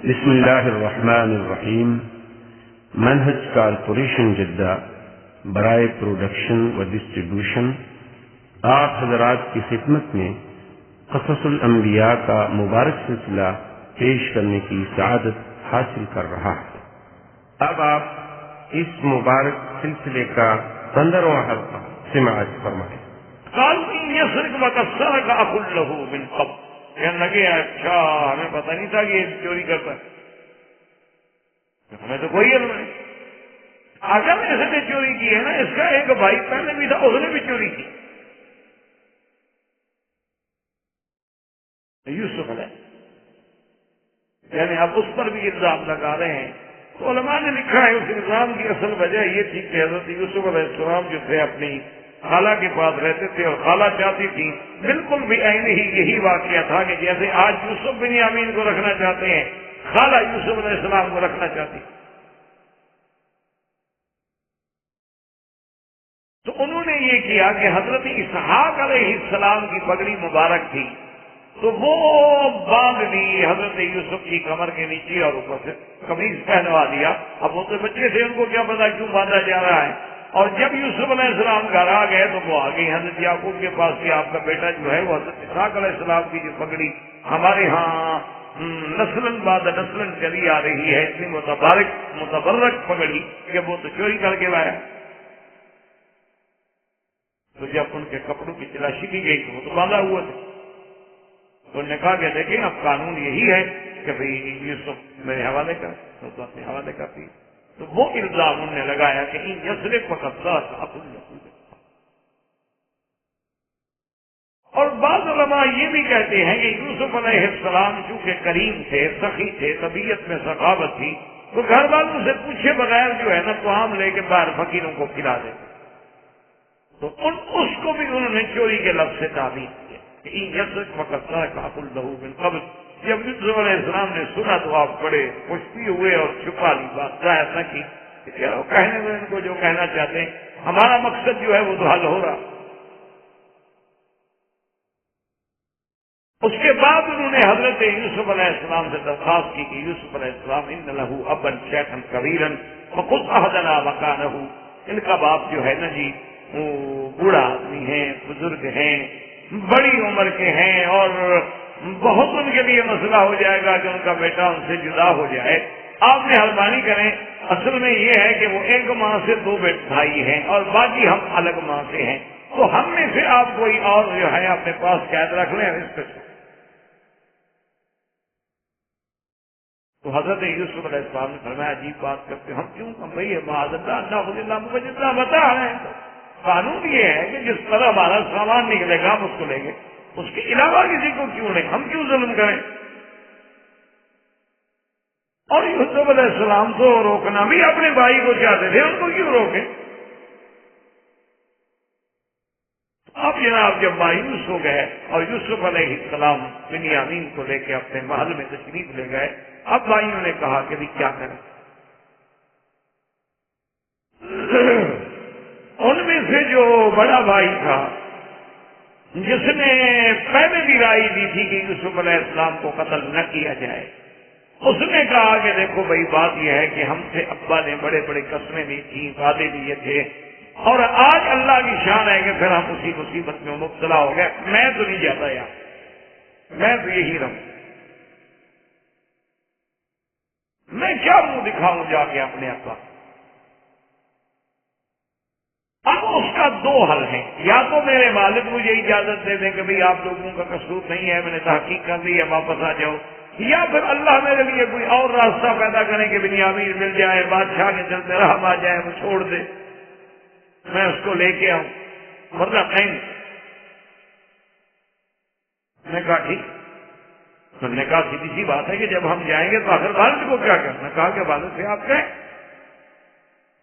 بسم اللہ الرحمن الرحیم۔ منہج کارپوریشن جدہ برائے پروڈکشن و ڈسٹریبیوشن آپ حضرات کی خدمت میں قصص الانبیاء کا مبارک سلسلہ پیش کرنے کی سعادت حاصل کر رہا ہے۔ اب آپ اس مبارک سلسلے کا 15واں حلقہ سماعت فرمائیں۔ قال ان يسرق وقد سرق اخ له من قبل، کہنے لگے اچھا ہمیں پتہ نہیں تھا کہ یہ چوری کرتا ہے، ہمیں تو کوئی علم نہیں۔ اگر ایسے نے چوری کی ہے نا، اس کا ایک بھائی پہلے بھی تھا، اس نے بھی چوری کی، یوسف علیہ، یعنی اب اس پر بھی الزام لگا رہے ہیں۔ تو علماء نے لکھا ہے اس الزام کی اصل وجہ یہ تھی کہ حضرت یوسف علیہ السلام جو تھے اپنی خالہ کے پاس رہتے تھے، اور خالہ چاہتی تھی بالکل بھی عین ہی یہی واقعہ تھا کہ جیسے آج یوسف بنیامین کو رکھنا چاہتے ہیں، خالہ یوسف علیہ السلام کو رکھنا چاہتی۔ تو انہوں نے یہ کیا کہ حضرت اسحاق علیہ السلام کی پگڑی مبارک تھی، تو وہ باندھ لی حضرت یوسف کی کمر کے نیچے اور اوپر سے قمیض پہنوا دیا۔ اب وہ تو بچے تھے، ان کو کیا پتا کیوں باندھا جا رہا ہے۔ اور جب یوسف علیہ السلام گھر آ گئے تو وہ آگئی حضرت یعقوب کے پاس کہ آپ کا بیٹا جو ہے وہ حضرت اسحاق علیہ السلام کی جو پگڑی ہمارے ہاں نسلن بعد نسلن چلی آ رہی ہے، اتنی متبرک پگڑی کہ وہ تو چوری کر کے لایا۔ تو جب ان کے کپڑوں کی تلاشی کی گئی تو وہ تو باندھا ہوا تھا۔ تو انہوں نے کہا کہ دیکھیں اب قانون یہی ہے کہ بھئی یوسف میرے حوالے کر، تو اپنے حوالے کرتی۔ تو وہ الزام انہوں نے لگایا کہ ان یسرق فقد سرق اخ له۔ اور بعض علماء یہ بھی کہتے ہیں کہ یوسف علیہ السلام چونکہ کریم تھے، سخی تھے، طبیعت میں سخاوت تھی، تو گھر والوں سے پوچھے بغیر جو ہے نا طعام لے کے باہر فقیروں کو کھلا دیتے، تو اس کو بھی انہوں نے چوری کے لفظ سے تعبیر کیا کہ ان یسرق فقد سرق اخ له من قبل۔ جب یوسف علیہ السلام نے سنا تو آپ بڑے خوشی ہوئے اور چھپا لی بات، ظاہر نہ کی کہ چلو کہنے میں ان کو جو کہنا چاہتے ہیں، ہمارا مقصد جو ہے وہ تو حل ہو رہا۔ اس کے بعد انہوں نے حضرت یوسف علیہ السلام سے درخواست کی کہ یوسف علیہ السلام ان له ابا شیخا کبیرا فخذ احدنا مکانہ، ان کا باپ جو ہے نا جی وہ بوڑھا آدمی ہیں، بزرگ ہیں، بڑی عمر کے ہیں، اور بہت ان کے لیے مسئلہ ہو جائے گا کہ ان کا بیٹا ان سے جدا ہو جائے، آپ مہربانی کریں۔ اصل میں یہ ہے کہ وہ ایک ماں سے 2 بھائی ہیں اور باقی ہم الگ ماں سے ہیں، تو ہم میں سے آپ کوئی اور جو ہے اپنے پاس قید رکھ لیں اس پہ۔ تو حضرت یوسف علیہ السلام نے فرمایا عجیب بات کرتے، ہم کیوں بھائی معاذ اللہ جتنا بتا رہے ہیں، قانون یہ ہے کہ جس طرح ہمارا سامان نکلے گا ہم اس کو لیں گے، اس کے علاوہ کسی کو کیوں لیں، ہم کیوں ظلم کریں۔ اور یوسف علیہ السلام تو روکنا بھی اپنے بھائی کو چاہتے تھے، ان کو کیوں روکیں۔ اب جناب جب مایوس ہو گئے اور یوسف علیہ السلام بنیامین کو لے کے اپنے محل میں تشریف لے گئے، اب بھائیوں نے کہا کہ بھی کیا کریں۔ ان میں سے جو بڑا بھائی تھا، جس نے پہلے بھی رائے دی تھی کہ یوسف علیہ السلام کو قتل نہ کیا جائے، اس نے کہا کہ دیکھو بھائی بات یہ ہے کہ ہم سے ابا نے بڑے بڑے قسمیں دی تھی، وعدے دیے تھے، اور آج اللہ کی شان ہے کہ پھر ہم اسی مصیبت میں مبتلا ہو گئے، میں تو نہیں جاتا یار، میں تو یہی رہوں، میں کیا منہ دکھاؤں جا کے اپنے ابا۔ اب اس کا 2 حل ہیں، یا تو میرے والد مجھے اجازت دے دیں کہ بھئی آپ لوگوں کا قصور نہیں ہے، میں نے تحقیق کر لی ہے، واپس آ جاؤ، یا پھر اللہ میرے لیے کوئی اور راستہ پیدا کرے کہ بنیامین مل جائے، بادشاہ کے چلتے رحم آ جائے، وہ چھوڑ دے، میں اس کو لے کے آؤں، ورنہ کہیں۔ میں نے کہا ٹھیک۔ تو نے کہا سیدھی سی بات ہے کہ جب ہم جائیں گے تو آخر والد کو کیا کرنا؟ کہا کہ والد سے آپ کہیں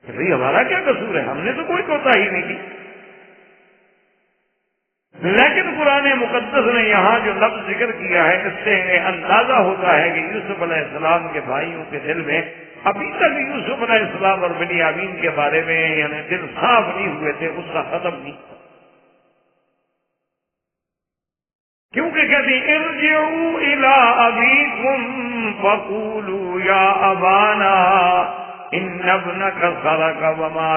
کہ بھئی ہمارا کیا قصور ہے، ہم نے تو کوئی کوتاہی نہیں کی۔ لیکن قرآن مقدس نے یہاں جو لفظ ذکر کیا ہے، اس سے اندازہ ہوتا ہے کہ یوسف علیہ السلام کے بھائیوں کے دل میں ابھی تک یوسف علیہ السلام اور بنیامین کے بارے میں یعنی دل صاف نہیں ہوئے تھے، غصہ ختم نہیں۔ کیونکہ کہتے ہیں ارجعوا الی ابیکم فقولوا یا ابانا ان ابنک سرق وما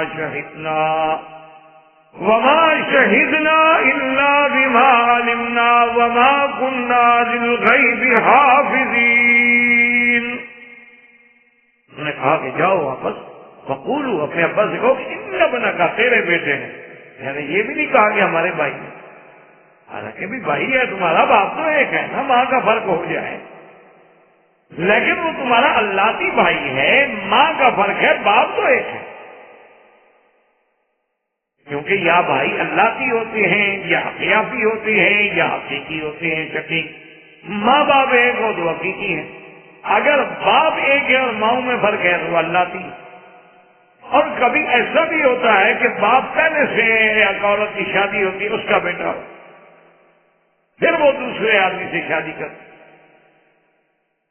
شہدنا الا بما علمنا وما كنا للغیب حافظین. انہوں نے کہا کہ جاؤ واپس فقولوا، اپنے ابا سے کہو کہ ان ابنک، تیرے بیٹے ہیں. یعنی یہ بھی نہیں کہا کہ ہمارے بھائی ہیں، حالانکہ بھی بھائی ہے، تمہارا باپ تو ایک ہے نا، ماں کا فرق ہو جائے، لیکن وہ تمہارا اللہتی بھائی ہے، ماں کا فرق ہے، باپ تو ایک ہے. کیونکہ یا بھائی اللہتی ہوتے ہیں یا قیافی ہوتے ہیں یا حقیقی ہوتے ہیں شقیق. ماں باپ ایک ہو تو حقیقی ہے، اگر باپ ایک ہے اور ماؤں میں فرق ہے تو اللہتی. اور کبھی ایسا بھی ہوتا ہے کہ باپ پہلے سے ایک عورت کی شادی ہوتی ہے، اس کا بیٹا ہو، پھر وہ دوسرے آدمی سے شادی کرتے،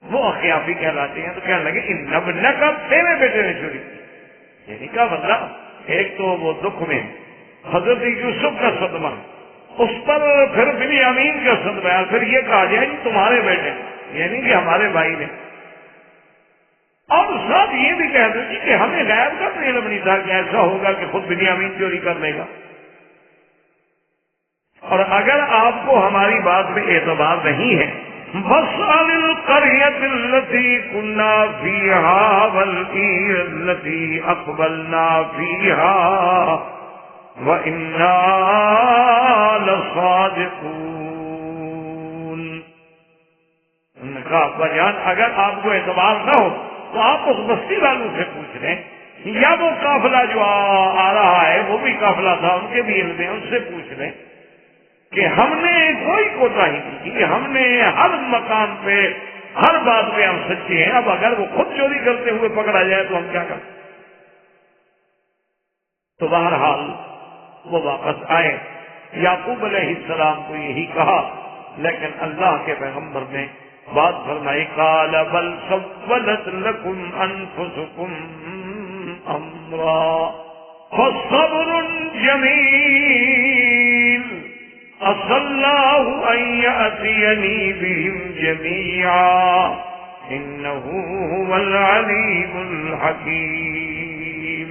وہ اخیافی کہلاتے ہیں. تو کہنے لگے ان ابنک، تیرے بیٹے نے چوری کی. یعنی کا مطلب ایک تو وہ دکھ میں حضرت یوسف کا صدمہ، اس پر پھر بنیامین کا صدمہ ہے، پھر یہ کہا جائے کہ تمہارے بیٹے، یعنی کہ ہمارے بھائی نے. اور ساتھ یہ بھی کہہ دیں کہ ہمیں غیب کا تو علم نہیں تھا کہ ایسا ہوگا کہ خود بنیامین چوری کر لے گا. اور اگر آپ کو ہماری بات میں اعتبار نہیں ہے، وَاسْأَلِ الْقَرْيَةَ الَّتِي كُنَّا فِيهَا وَالْعِيرَ الَّتِي أَقْبَلْنَا فِيهَا وَإِنَّا لَصَادِقُونَ. انہوں نے کہا ابا جان اگر آپ کو اعتبار نہ ہو تو آپ اس بستی والوں سے پوچھ لیں، یا وہ قافلہ جو آ رہا ہے وہ بھی قافلہ تھا، ان کے بھی علم ہے، ان سے پوچھ لیں کہ ہم نے کوئی کوتاہی نہیں کی، ہم نے ہر مقام پہ ہر بات پہ ہم سچے ہیں. اب اگر وہ خود چوری کرتے ہوئے پکڑا جائے تو ہم کیا کریں؟ تو بہرحال وہ واپس آئے. یعقوب علیہ السلام کو یہی کہا، لیکن اللہ کے پیغمبر نے بات فرمائی، قال بل سولت لكم انفسكم امرا فصبر جميل عسى الله ان يأتيني بهم جميعا انه هو العليم الحكيم.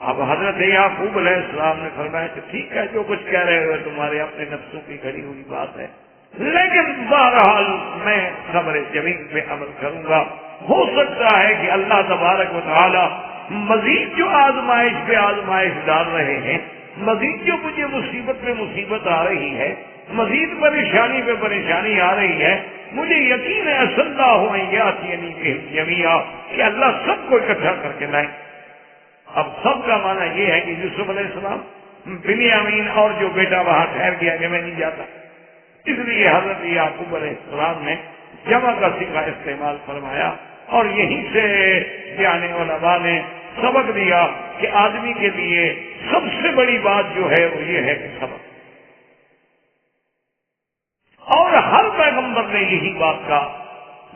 اب حضرت یعقوب علیہ السلام نے فرمایا کہ ٹھیک ہے، جو کچھ کہہ رہے ہو تمہارے اپنے نفسوں کی کھڑی ہوئی بات ہے، لیکن بہرحال میں صبر جمیل پہ عمل کروں گا. ہو سکتا ہے کہ اللہ تبارک و تعالی مزید جو آزمائش پہ آزمائش ڈال رہے ہیں، مزید جو مجھے مصیبت پہ مصیبت آ رہی ہے، مزید پریشانی پہ پریشانی آ رہی ہے، مجھے یقین ہے اللہ جميعا کہ اللہ سب کو اکٹھا کر کے لائیں. اب سب کا معنی یہ ہے کہ یوسف علیہ السلام، بنیامین اور جو بیٹا وہاں ٹھہر گیا کہ میں نہیں جاتا، اس لیے حضرت یعقوب علیہ السلام نے جمع کا صیغہ استعمال فرمایا. اور یہیں سے یعنی علماء نے سبق دیا کہ آدمی کے لیے سب سے بڑی بات جو ہے وہ یہ ہے کہ سبق. اور ہر پیغمبر نے یہی بات کا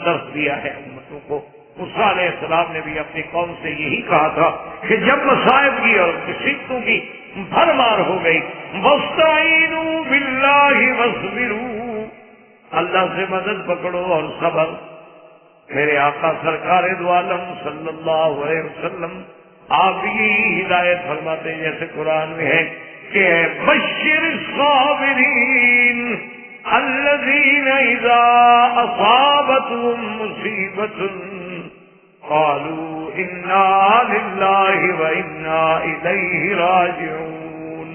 درس دیا ہے امتوں کو. موسیٰ علیہ السلام نے بھی اپنی قوم سے یہی کہا تھا کہ جب مصائب کی اور مصیبتوں کی بھرمار ہو گئی، وَاسْتَعِينُوا بِاللَّهِ وَاصْبِرُوا، اللہ سے مدد پکڑو اور صبر. میرے آقا سرکار دو عالم صلی اللہ علیہ وسلم آپ یہ ہدایت فرماتے ہیں جیسے قرآن میں ہے کہ بشر الصابرین الذین اذا اصابتهم مصیبۃ قالوا انا للہ وانا الیہ راجعون.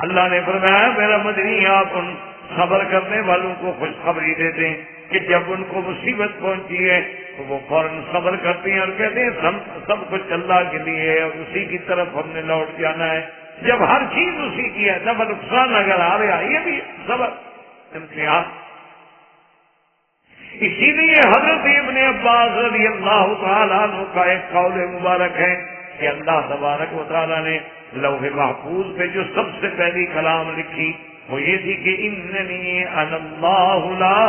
اللہ نے فرمایا میرا مدنی آپ ان صبر کرنے والوں کو خوشخبری دیتے ہیں کہ جب ان کو مصیبت پہنچی ہے تو وہ فوراً صبر کرتے ہیں اور کہتے ہیں سب کچھ اللہ کے لیے ہے اور اسی کی طرف ہم نے لوٹ جانا ہے. جب ہر چیز اسی کی ہے، نفع نقصان اگر آ رہا یہ بھی صبر امتحان. اسی لیے حضرت ابن عباس رضی اللہ تعالیٰ عنہ کا ایک قول مبارک ہے کہ اللہ تبارک و تعالیٰ نے لوح محفوظ پہ جو سب سے پہلی کلام لکھی وہ یہ تھی کہ اننی انا اللہ لا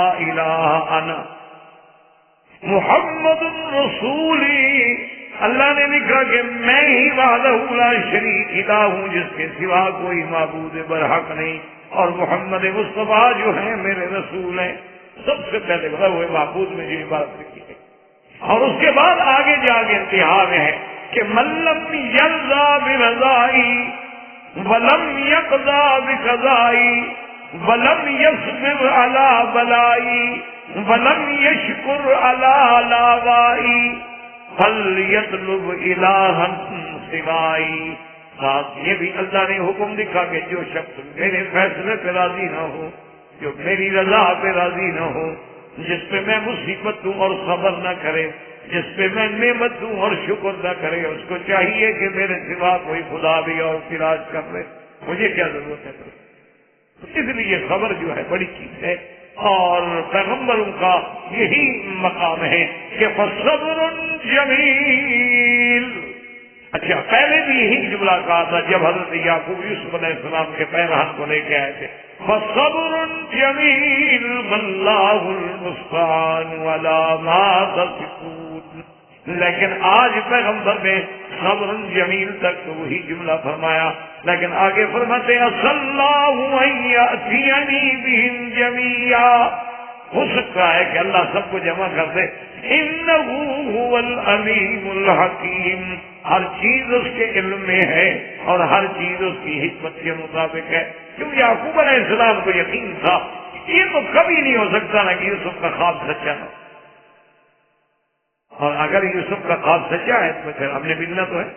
الہ انا محمد رسولی. اللہ نے لکھا کہ میں ہی وحدہ لا شریک الہ ہوں، جس کے سوا کوئی معبود برحق نہیں، اور محمد مصطفیٰ جو ہیں میرے رسول ہیں. سب سے پہلے ہوئے محفوظ میں جو عبادت لکھی ہے. اور اس کے بعد آگے جا کے انتہا میں ہے کہ ملم یرضا برضائی ولم یقضا بقضائی ولم یصبر علی بلائی ولم یشکر علی لاوائی فلیطلب الہا سوائی. ساتھ یہ بھی اللہ نے حکم لکھا کہ جو شخص میرے فیصلے پہ راضی نہ ہو، جو میری رضا پہ راضی نہ ہو، جس پہ میں مصیبت دوں اور صبر نہ کرے، جس پہ میں نعمت دوں اور شکر نہ کرے، اس کو چاہیے کہ میرے سوا کوئی خدا بھی اور تلاش کر لے. مجھے کیا ضرورت ہے؟ تو اس لیے صبر جو ہے بڑی چیز ہے، اور پیغمبروں کا یہی مقام ہے کہ فصبر جمیل. اچھا، پہلے بھی یہی جملہ کہا تھا جب حضرت یعقوب یوسف علیہ السلام کے پیرہن کو لے کے آئے تھے، فصبر جمیل واللہ المستعان علی ما تصفون. لیکن آج پیغمبر نے صبر جمیل تک تو وہی جملہ فرمایا، لیکن آگے فرماتے ہیں صلی اللہ ان یأتینی بہم جمیعا. ہو سکتا ہے کہ اللہ سب کو جمع کر دے. انہ هو العلیم الحکیم. ہر چیز اس کے علم میں ہے اور ہر چیز اس کی حکمت کے مطابق ہے. کیوں یعقوب علیہ السلام کو یقین تھا یہ تو کبھی نہیں ہو سکتا نا کہ یوسف کا خواب سچا نہ، اور اگر یوسف کا خواب سچا ہے تو پھر ہم نے ملنا تو ہے،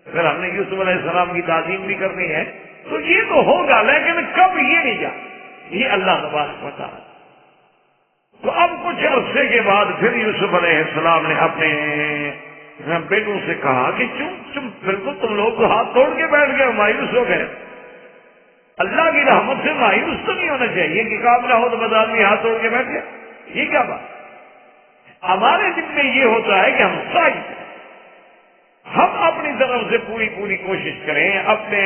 پھر ہم نے یوسف علیہ السلام کی تعظیم بھی کرنی ہے. تو یہ تو ہوگا، لیکن کب یہ نہیں جا، یہ اللہ تبارک و تعالی. تو اب کچھ عرصے کے بعد پھر یوسف علیہ السلام نے اپنے بیٹوں سے کہا کہ بالکل تم لوگ تو ہاتھ توڑ کے بیٹھ گئے، مایوس ہو گئے. اللہ کی رحمت سے مایوس تو نہیں ہونا چاہیے کہ کام نہ ہو تو بس آدمی ہاتھ توڑ کے بیٹھ گئے. یہ کیا بات؟ ہمارے دل میں یہ ہوتا ہے کہ ہم سائی کریں، ہم اپنی طرف سے پوری کوشش کریں، اپنے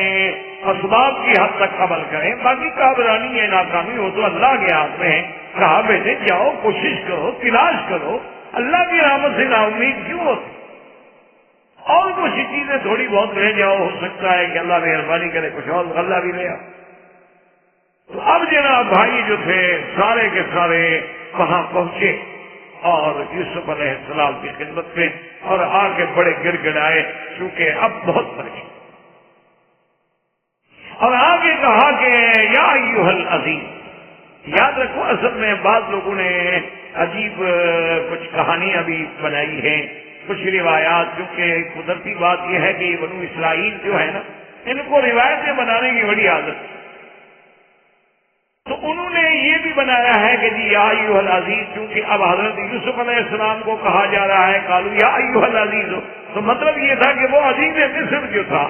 اسباب کی حد تک عمل کریں. باقی کابرانی ہے، ناکامی ہو تو اللہ کے ہاتھ میں ہے. کہا بیٹے جاؤ، کوشش کرو، تلاش کرو. اللہ کی رحمت سے نا امید کیوں ہوتی؟ اور کچھ چیزیں تھوڑی بہت رہ جاؤ، ہو سکتا ہے کہ اللہ مہربانی کرے کچھ اور اللہ بھی لے آؤ. تو اب جناب بھائی جو تھے سارے کے سارے وہاں پہنچے اور یوسف علیہ السلام کی خدمت میں، اور آ کے بڑے گر گڑائے کیونکہ اب بہت پریشان. اور آگے کہا کہ یا ایھا العزیز. یاد رکھو اصل میں بعض لوگوں نے عجیب کچھ کہانیاں بھی بنائی ہیں، کچھ روایات. کیونکہ قدرتی بات یہ ہے کہ بنو اسرائیل جو ہے نا، ان کو روایتیں بنانے کی بڑی عادت ہے. تو انہوں نے یہ بھی بنایا ہے کہ جی یا ایھا العزیز، کیونکہ اب حضرت یوسف علیہ السلام کو کہا جا رہا ہے قالوا یا ایھا العزیز، تو مطلب یہ تھا کہ وہ عزیز مصر جو تھا،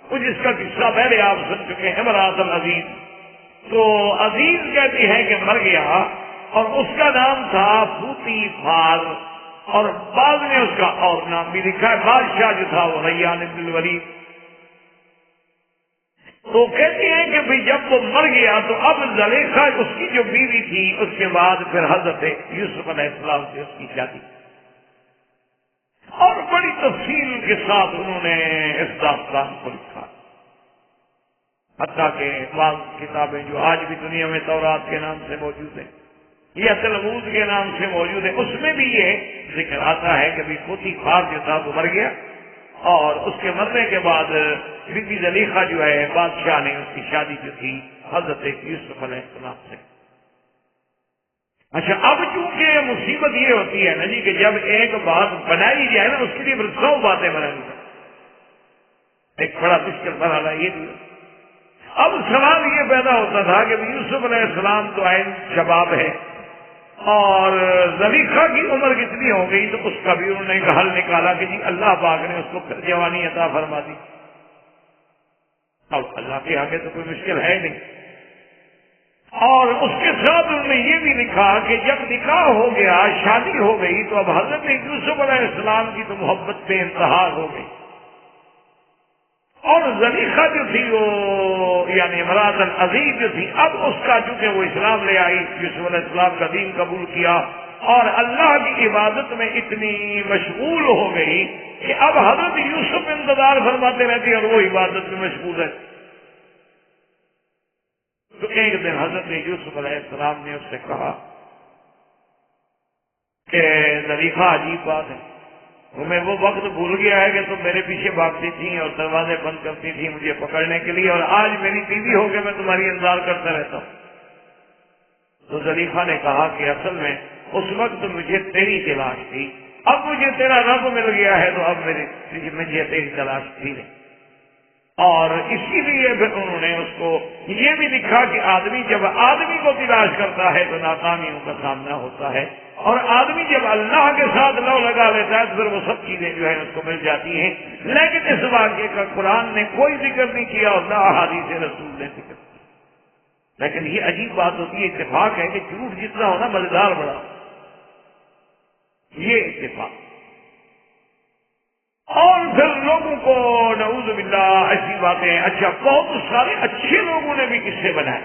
وہ جس کا قصہ پہلے آپ سن چکے ہیں، امرأۃ العزیز. تو عزیز کہتی ہے کہ مر گیا، اور اس کا نام تھا پوتیفار، اور بعد میں اس کا اور نام بھی لکھا ہے. بادشاہ جو تھا وہ ریان بن الولید. تو کہتے ہیں کہ بھئی جب وہ مر گیا تو اب زلیخا اس کی جو بیوی تھی، اس کے بعد پھر حضرت یوسف علیہ السلام سے اس کی شادی، اور بڑی تفصیل کے ساتھ انہوں نے اس داستان کو لکھا. حتیٰ کہ بعض کتابیں جو آج بھی دنیا میں تورات کے نام سے موجود ہیں یا تلمود کے نام سے موجود ہے، اس میں بھی یہ ذکر آتا ہے کہ بھی پوتیفار جو تھا وہ مر گیا، اور اس کے مرنے کے بعد بی بی زلیخا جو ہے بادشاہ نے اس کی شادی جو تھی حضرت یوسف علیہ السلام سے. اچھا، اب چونکہ مصیبت یہ ہوتی ہے نا جی کہ جب ایک بات بنائی جائے نا، اس کے لیے پھر 100 باتیں بنانی پڑتی. ایک بڑا مشکل مرحلہ یہ بھی. اب سوال یہ پیدا ہوتا تھا کہ یوسف علیہ السلام تو عین شباب ہے، اور زلیخا کی عمر کتنی ہو گئی، تو اس کا بھی انہوں نے حل نکالا کہ جی اللہ پاک نے اس کو پھر جوانی عطا فرما دی. اب اللہ کے آگے تو کوئی مشکل ہے نہیں. اور اس کے ساتھ انہوں نے یہ بھی لکھا کہ جب نکاح ہو گیا، شادی ہو گئی، تو اب حضرت یوسف علیہ السلام کی تو محبت بے انتہا ہو گئی، اور زلیخا جو تھی وہ یعنی امرأۃ العزیز جو تھی، اب اس کا چونکہ وہ اسلام لے آئی، یوسف علیہ السلام کا دین قبول کیا، اور اللہ کی عبادت میں اتنی مشغول ہو گئی کہ اب حضرت یوسف انتظار فرماتے رہتی اور وہ عبادت میں مشغول ہے. تو ایک دن حضرت یوسف علیہ السلام نے اس سے کہا کہ زلیخا عجیب بات ہے، تمہیں وہ وقت بھول گیا ہے کہ تم میرے پیچھے بھاگتی تھی اور دروازے بند کرتی تھی مجھے پکڑنے کے لیے، اور آج میری بیوی ہو کے میں تمہاری انتظار کرتا رہتا ہوں۔ تو زلیخا نے کہا کہ اصل میں اس وقت مجھے تیری تلاش تھی، اب مجھے تیرا رب مل گیا ہے تو اب مجھے تیری تلاش تھی نہیں۔ اور اسی لیے پھر انہوں نے اس کو یہ بھی لکھا کہ آدمی جب آدمی کو تلاش کرتا ہے تو ناکامیوں کا سامنا ہوتا ہے، اور آدمی جب اللہ کے ساتھ لو لگا لیتا ہے تو پھر وہ سب چیزیں جو ہے اس کو مل جاتی ہیں۔ لیکن اس واقعے کا قرآن نے کوئی ذکر نہیں کیا اور نہ احادیث رسول نے ذکر کیا۔ لیکن یہ عجیب بات ہوتی ہے، اتفاق ہے کہ جھوٹ جتنا ہونا مزیدار بڑا، یہ اتفاق۔ اور پھر لوگوں کو نعوذ باللہ ایسی باتیں، اچھا بہت سارے اچھے لوگوں نے بھی قصے بنائے۔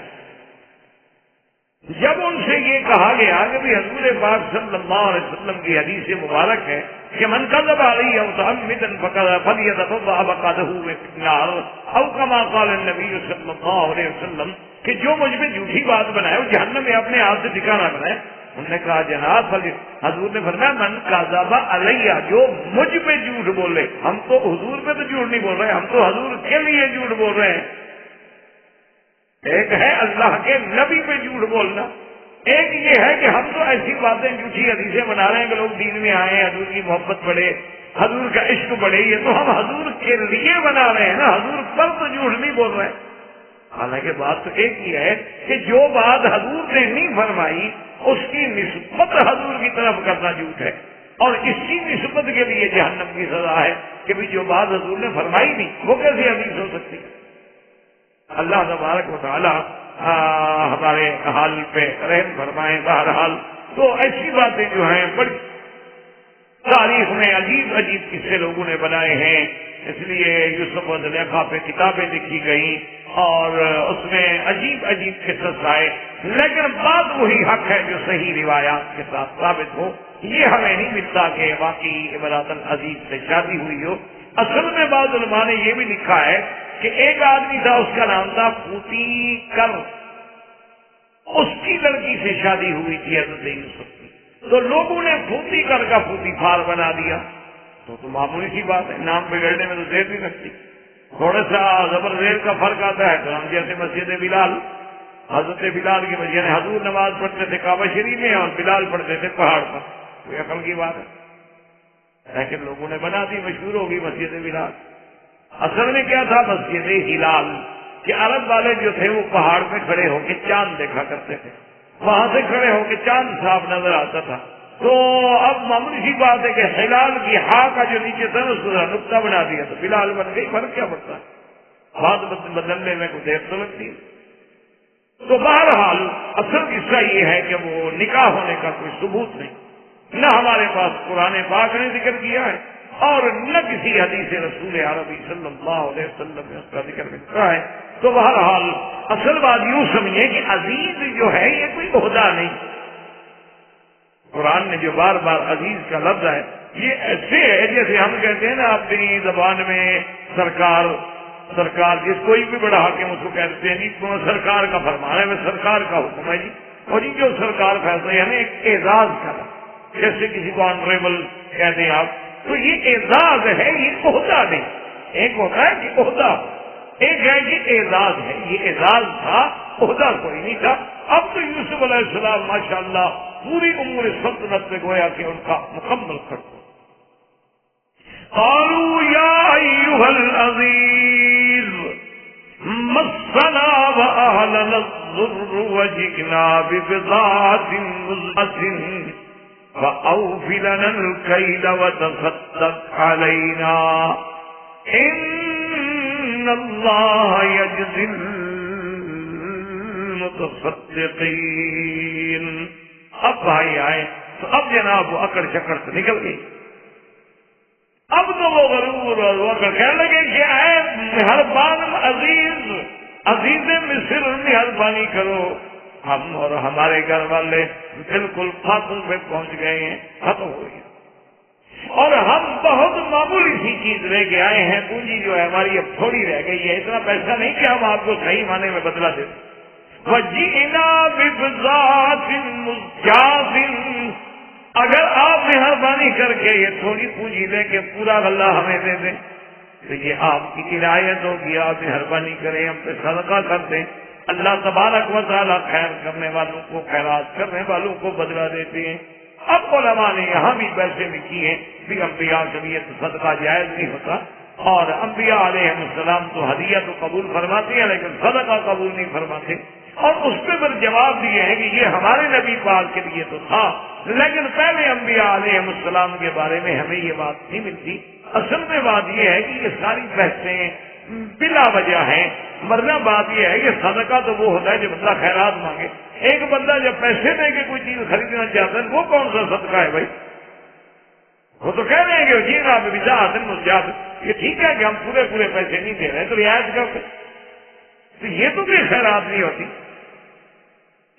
جب ان سے یہ کہا گیا کہ بھی حضور پاک صلی اللہ علیہ وسلم کی حدیث مبارک ہے کہ من کذب علی متعمدا فلیتبوأ مقعدہ من النار، او کما قال النبی صلی اللہ علیہ وسلم، کہ جو مجھ میں جھوٹی بات بنائے وہ جہنم میں اپنے ہاتھ سے ٹھکانہ بنائے۔ انہوں نے کہا جناب، حضور نے فرمایا من کذب علی، جو مجھ پہ جھوٹ بولے، ہم تو حضور پہ تو جھوٹ نہیں بول رہے، ہم تو حضور کے لیے جھوٹ بول رہے ہیں۔ ایک ہے اللہ کے نبی پہ جھوٹ بولنا، ایک یہ ہے کہ ہم تو ایسی باتیں جھوٹی حدیثیں بنا رہے ہیں کہ لوگ دین میں آئے، حضور کی محبت بڑھے، حضور کا عشق بڑھے، یہ تو ہم حضور کے لیے بنا رہے ہیں نا، حضور پر تو جھوٹ نہیں بول رہے۔ حالانکہ بات تو ایک ہی ہے کہ جو بات حضور نے نہیں فرمائی اس کی نسبت حضور کی طرف کرنا جھوٹ ہے، اور اسی نسبت کے لیے جہنم کی سزا ہے کہ بھی جو بات حضور نے فرمائی نہیں وہ کیسے حدیث ہو سکتی ہے۔ اللہ تبارک و تعالی ہمارے حال پہ رحم فرمائے۔ بہرحال تو ایسی باتیں جو ہیں بڑی تاریخ میں عجیب عجیب قصے لوگوں نے بنائے ہیں، اس لیے یوسف و زلیخا پہ کتابیں لکھی گئیں اور اس میں عجیب عجیب قصص آئے، لیکن بات وہی حق ہے جو صحیح روایات کے ساتھ ثابت ہو۔ یہ ہمیں نہیں ملتا کہ واقعی امرأۃ العزیز سے شادی ہوئی ہو۔ اصل میں بعض علماء نے یہ بھی لکھا ہے کہ ایک آدمی تھا، اس کا نام تھا پھوتی کر، اس کی لڑکی سے شادی ہوئی تھی حضرت یوسف کی، تو لوگوں نے پھوتی کر کا پھوتی پھار بنا دیا۔ تو معمولی سی بات ہے، نام بگڑنے میں تو دیر نہیں لگتی، تھوڑا سا زبر زیر کا فرق آتا ہے۔ تو ہم جیسے مسجد بلال، حضرت بلال کی مسجد، حضور نماز پڑھتے تھے کعبہ شریف میں اور بلال پڑھتے تھے پہاڑ پر، کوئی عقل کی بات ہے، لیکن لوگوں نے بنا دی، مشہور ہوگی مسجد بلال۔ اصل میں کیا تھا؟ مسجد ہلال، کہ عرب والے جو تھے وہ پہاڑ پہ کھڑے ہو کے چاند دیکھا کرتے تھے، وہاں سے کھڑے ہو کے چاند صاف نظر آتا تھا۔ تو اب معمولی سی بات ہے کہ ہلال کی ہا کا جو نیچے تھا اس کو نقطہ بنا دیا تو بلال بن گئی، فرق کیا پڑتا ہے، بات بدلنے میں کوئی دیر تو لگتی ہے۔ تو بہرحال اصل قصہ یہ ہے کہ وہ نکاح ہونے کا کوئی ثبوت نہیں، نہ ہمارے پاس قرآن پاک نے ذکر کیا ہے اور نہ کسی حدیث رسول عربی صلی اللہ علیہ وسلم میں اس کا ذکر ملتا ہے۔ تو بہرحال اصل بات یوں سمجھے کہ عزیز جو ہے یہ کوئی عہدہ نہیں، قرآن نے جو بار بار عزیز کا لفظ ہے یہ ایسے ہے جیسے ہم کہتے ہیں نا اپنی زبان میں سرکار، سرکار جس کوئی بھی بڑا حاکم اس کو کہتے ہیں جی سرکار کا فرمان ہے، میں سرکار کا حکم ہے جی، اور جی جو سرکار فیصلہ یعنی ایک اعزاز کرا، جیسے کسی کو آنریبل کہتے ہیں آپ، تو یہ اعزاز ہے، یہ عہدہ نہیں۔ ایک ہوتا ہے کہ عہدہ، ایک ہے کہ اعزاز ہے، یہ اعزاز تھا، عہدہ کوئی نہیں تھا۔ اب تو یوسف علیہ السلام ماشاءاللہ پوری امور سلطنت میں گویا کہ ان کا مکمل خرچ۔ قالوا یا ایھا العزیز مسنا واہلنا الضر وجئنا ببضاعۃ مزجاۃ فأوف لنا الكيل وتصدق علينا إن الله يجزي المتصدقين۔ اب بھائی آئے تو اب جناب وہ اکڑ چکڑ سے نکل گئی، اب تو وہ غرور اور وہ اکڑ کہنے لگے کہ اے مہربان عزیز، عزیز مصر مہربانی کرو، ہم اور ہمارے گھر والے بالکل فاصل پہ پہنچ گئے ہیں، ختم ہو گئی، اور ہم بہت معمولی سی چیز لے کے آئے ہیں، پونجی جو ہے ہماری اب تھوڑی رہ گئی ہے، اتنا پیسہ نہیں کہ ہم آپ کو صحیح معنی میں بدلا دیں، وَجِئْنَا بِبِضَاعَةٍ مُزْجَاةٍ، اگر آپ مہربانی کر کے یہ تھوڑی پونجی لے کے پورا غلہ ہمیں دے دیں تو یہ آپ کی عنایت ہوگی، آپ مہربانی کریں، ہم پہ صدقہ کر دیں۔ اللہ تبارک و تعالیٰ خیر کرنے والوں کو، خیرات کرنے والوں کو بدلہ دیتے ہیں۔ اب علماء نے یہاں بھی بحثیں لکھی ہیں کہ انبیاء کے لیے تو صدقہ جائز نہیں ہوتا، اور انبیاء علیہ السلام تو ہدیہ تو قبول فرماتے ہیں لیکن صدقہ قبول نہیں فرماتے، اور اس پہ پھر جواب دیے ہیں کہ یہ ہمارے نبی پاک کے لیے تو تھا لیکن پہلے انبیاء علیہ السلام کے بارے میں ہمیں یہ بات نہیں ملتی۔ اصل میں بات یہ ہے کہ یہ ساری بحثیں بلا وجہ ہیں، ورنہ بات یہ ہے کہ صدقہ تو وہ ہوتا ہے جو بندہ خیرات مانگے۔ ایک بندہ جب پیسے دے کے کوئی چیز خریدنا چاہتا ہے وہ کون سا صدقہ ہے بھائی؟ وہ تو کہہ رہے ہیں کہ جی آپ مزاحت، یہ ٹھیک ہے کہ ہم پورے پیسے نہیں دے رہے تو رعایت کرتے، تو یہ تو کوئی خیرات نہیں ہوتی،